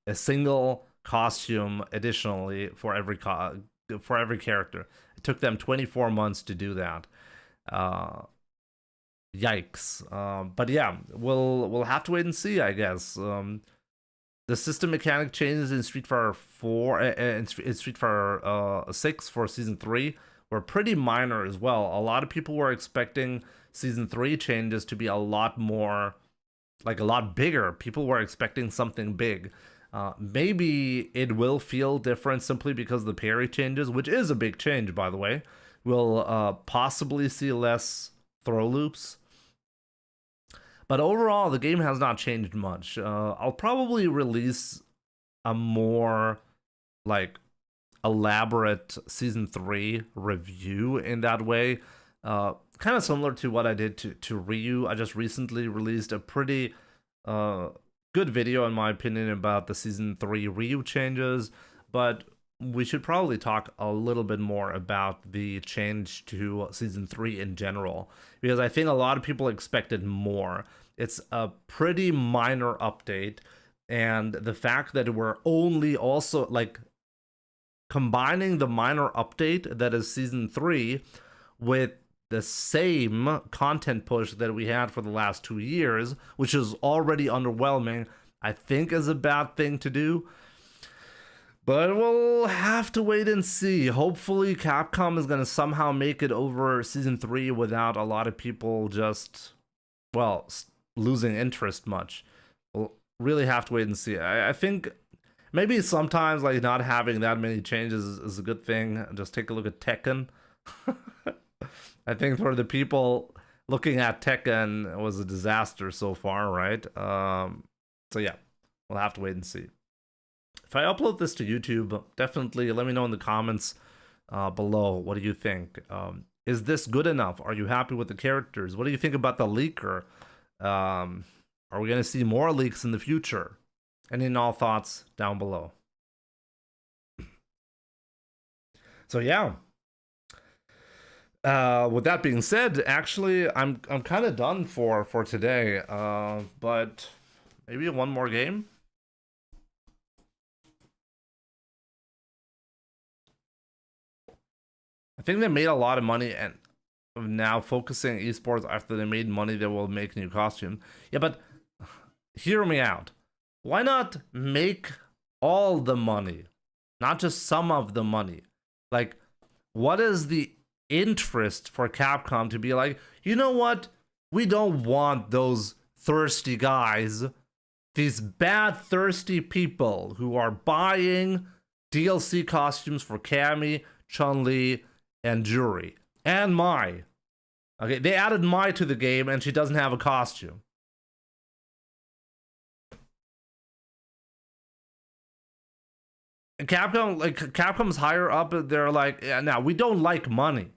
A single costume additionally for every character. It took them 24 months to do that. Yikes. But yeah, we'll have to wait and see, I guess. The system mechanic changes in Street Fighter 4 and Street Fighter 6 for Season 3 were pretty minor as well. A lot of people were expecting Season 3 changes to be a lot more, like a lot bigger. People were expecting something big. Maybe it will feel different simply because the parry changes, which is a big change, by the way. We'll possibly see less throw loops. But overall, the game has not changed much. I'll probably release a more like elaborate Season 3 review in that way. Kind of similar to what I did to Ryu. I just recently released a pretty good video, in my opinion, about the Season 3 Ryu changes. But we should probably talk a little bit more about the change to Season 3 in general, because I think a lot of people expected more. It's a pretty minor update, and the fact that we're only also like combining the minor update that is Season 3 with the same content push that we had for the last 2 years, which is already underwhelming, I think is a bad thing to do. But we'll have to wait and see. Hopefully Capcom is going to somehow make it over Season 3 without a lot of people just, well, losing interest much. We'll really have to wait and see. I think maybe sometimes like not having that many changes is a good thing. Just take a look at Tekken. I think for the people looking at Tekken, it was a disaster so far, right? So yeah, we'll have to wait and see. If I upload this to YouTube, definitely let me know in the comments below. What do you think? Is this good enough? Are you happy with the characters? What do you think about the leaker? Are we going to see more leaks in the future? Any and all thoughts down below. So yeah. With that being said, actually, I'm kind of done for today. But maybe one more game. I think they made a lot of money, and now focusing esports after they made money, they will make new costume. Yeah, but hear me out. Why not make all the money, not just some of the money? Like, what is the interest for Capcom to be like, you know what? We don't want those thirsty guys, these bad thirsty people who are buying DLC costumes for Cammy, Chun-Li, and Juri, and Mai. Okay, they added Mai to the game, and she doesn't have a costume. And Capcom's higher up, they're like, yeah, now we don't like money.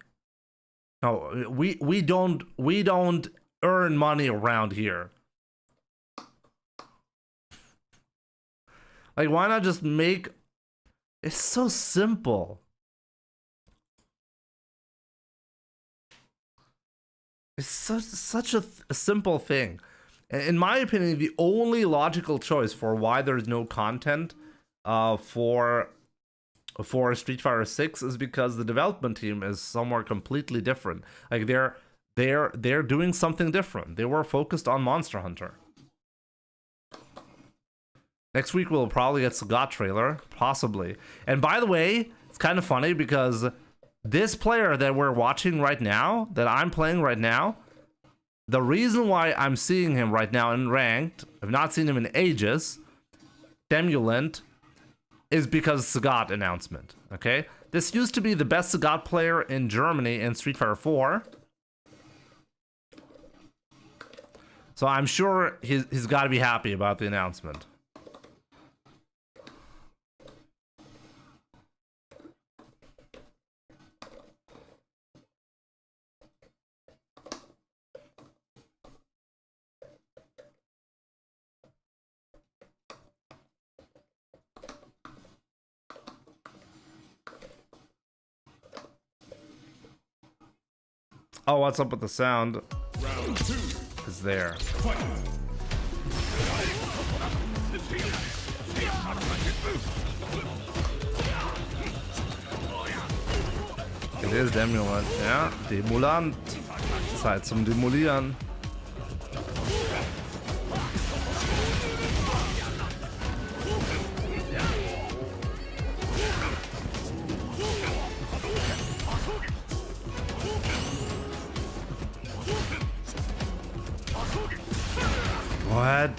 No, we don't earn money around here. Like, why not just make? It's so simple. It's such a simple thing. In my opinion, the only logical choice for why there's no content for Street Fighter 6 is because the development team is somewhere completely different. Like they're doing something different. They were focused on Monster Hunter. Next week we'll probably get Sagat trailer, possibly. And by the way, it's kind of funny because this player that we're watching right now, that I'm playing right now, the reason why I'm seeing him right now in ranked, I've not seen him in ages, Demulant is because Sagat announcement, okay? This used to be the best Sagat player in Germany in Street Fighter 4. So I'm sure he's got to be happy about the announcement. Oh, what's up with the sound? Round 2. Is there. It is Demulant, ja. Demulant. Zeit zum Demulieren. What?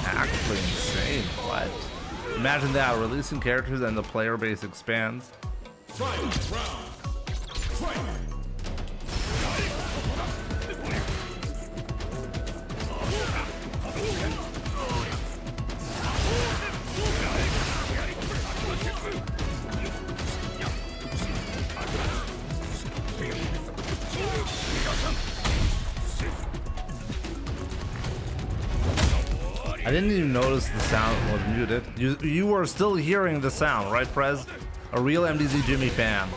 Actually insane. What? Imagine that, releasing characters and the player base expands. I didn't even notice the sound was muted. You were still hearing the sound, right, Prez? A real MDZ Jimmy fan.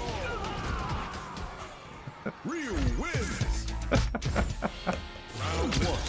Real wins. Round 1.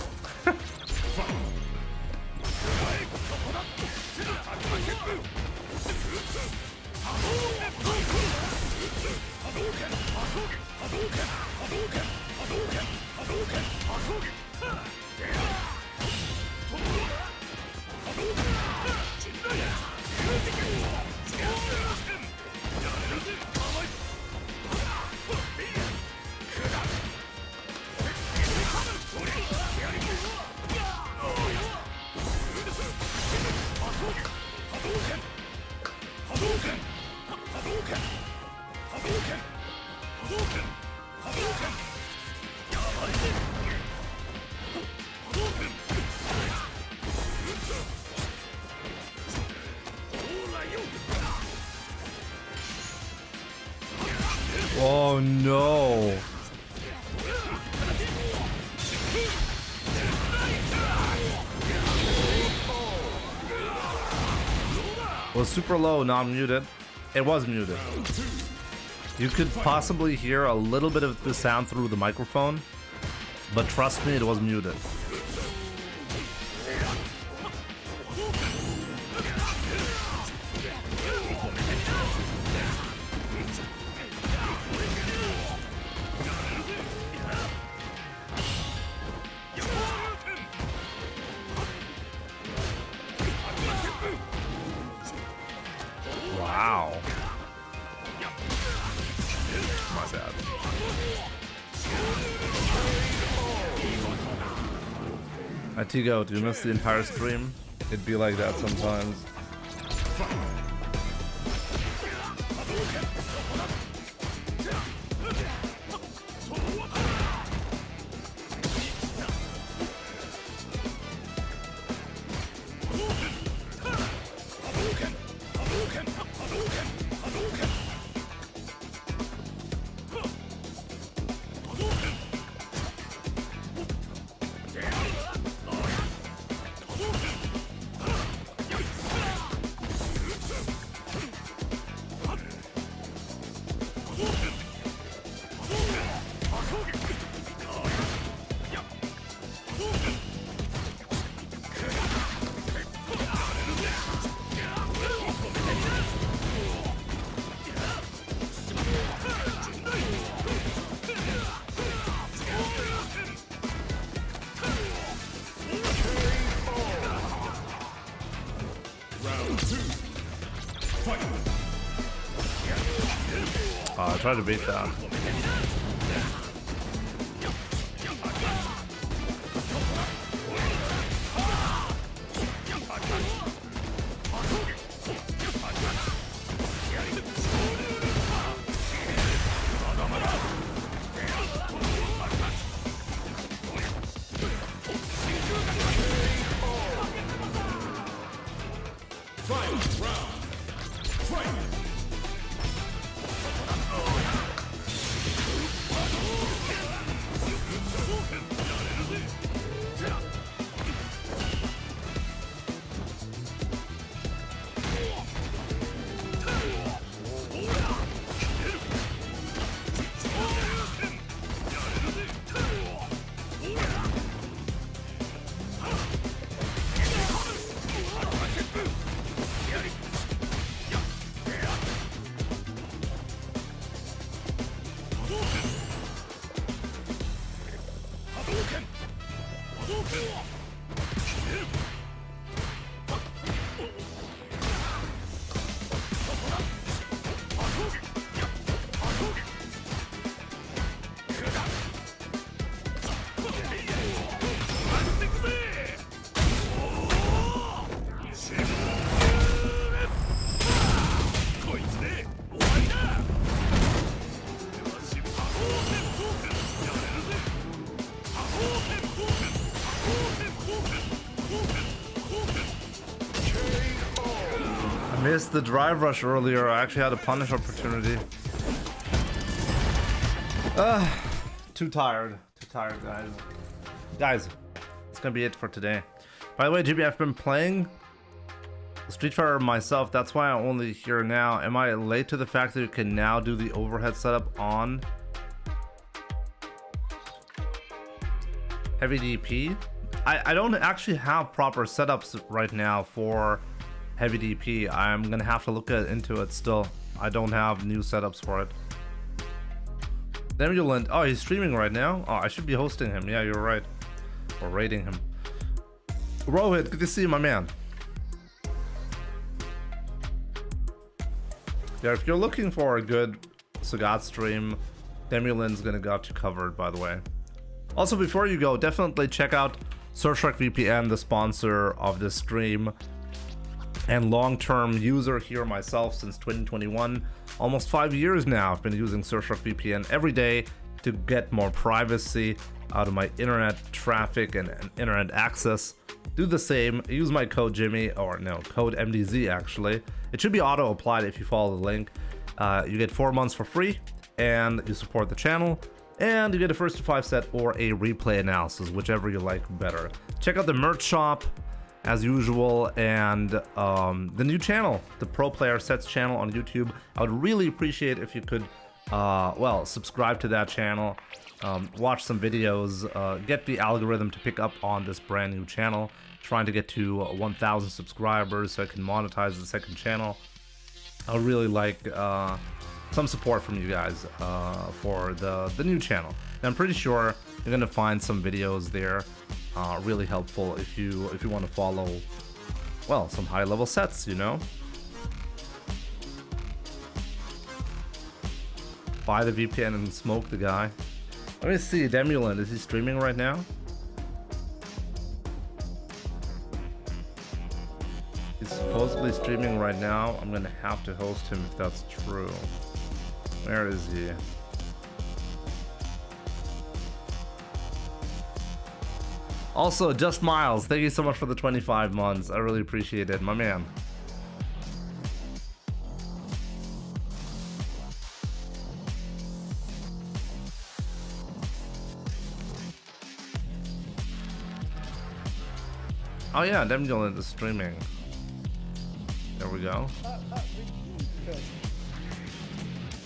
Oh no. Was super low, not muted. It was muted. You could possibly hear a little bit of the sound through the microphone, but trust me, it was muted. Wow. My bad. Atigo, do you miss the entire stream? It'd be like that sometimes. I tried to beat that. Missed the drive rush earlier. I actually had a punish opportunity. Too tired, guys. Guys, it's gonna be it for today. By the way, GB, I've been playing Street Fighter myself. That's why I'm only here now. Am I late to the fact that you can now do the overhead setup on Heavy DP? I don't actually have proper setups right now for Heavy DP. I'm gonna have to look into it still. I don't have new setups for it. Demulant, oh, he's streaming right now. Oh, I should be hosting him. Yeah, you're right. Or rating him. Rohit, good to see you, my man. Yeah, if you're looking for a good Sagat stream, Demulant's gonna got you covered, by the way. Also, before you go, definitely check out Surfshark VPN, the sponsor of this stream and long-term user here myself since 2021. Almost 5 years now I've been using Surfshark VPN every day to get more privacy out of my internet traffic and internet access. Do the same, use my code Jimmy, or no, code MDZ actually. It should be auto-applied if you follow the link. You get 4 months for free, and you support the channel, and you get a first to 5 set or a replay analysis, whichever you like better. Check out the merch shop as usual, and the new channel, the Pro Player Sets channel on YouTube. I would really appreciate if you could, well, subscribe to that channel, watch some videos, get the algorithm to pick up on this brand new channel. Trying to get to 1,000 subscribers so I can monetize the second channel. I would really like some support from you guys for the new channel. And I'm pretty sure you're gonna find some videos there really helpful if you want to follow, well, some high level sets, you know. Buy the VPN and smoke the guy. Let me see, Demulant, is he streaming right now? He's supposedly streaming right now. I'm gonna have to host him if that's true. Where is he? Also, Just Miles, thank you so much for the 25 months. I really appreciate it, my man. Oh yeah, Demulant is streaming. There we go.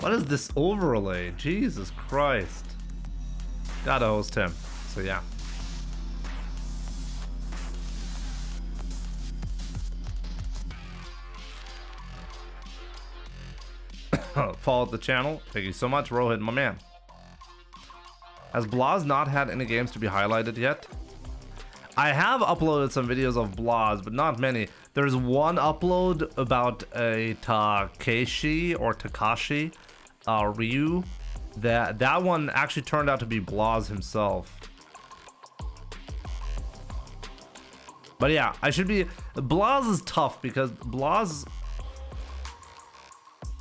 What is this overlay? Jesus Christ. Gotta host him. So yeah. Follow the channel. Thank you so much, Rohit, my man. Has Blaz not had any games to be highlighted yet? I have uploaded some videos of Blaz, but not many. There's one upload about a Takeshi or Takashi Ryu. That one actually turned out to be Blaz himself. But yeah, I should be... Blaz is tough because Blaz...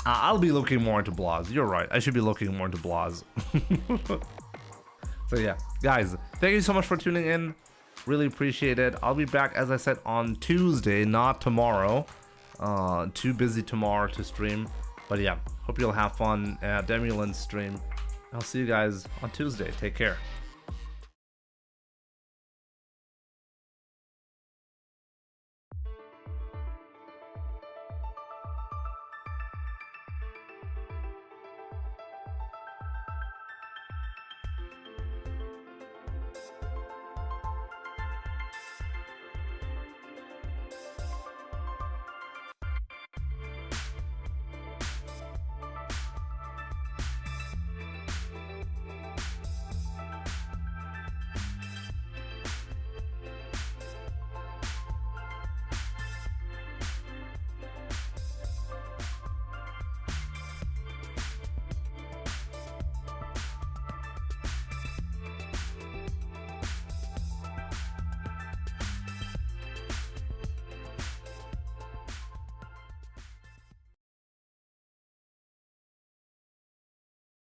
I'll be looking more into Blaz. You're right. I should be looking more into Blaz. So yeah, guys, thank you so much for tuning in. Really appreciate it. I'll be back, as I said, on Tuesday, not tomorrow. Too busy tomorrow to stream. But yeah, hope you'll have fun at Demulin's stream. I'll see you guys on Tuesday. Take care.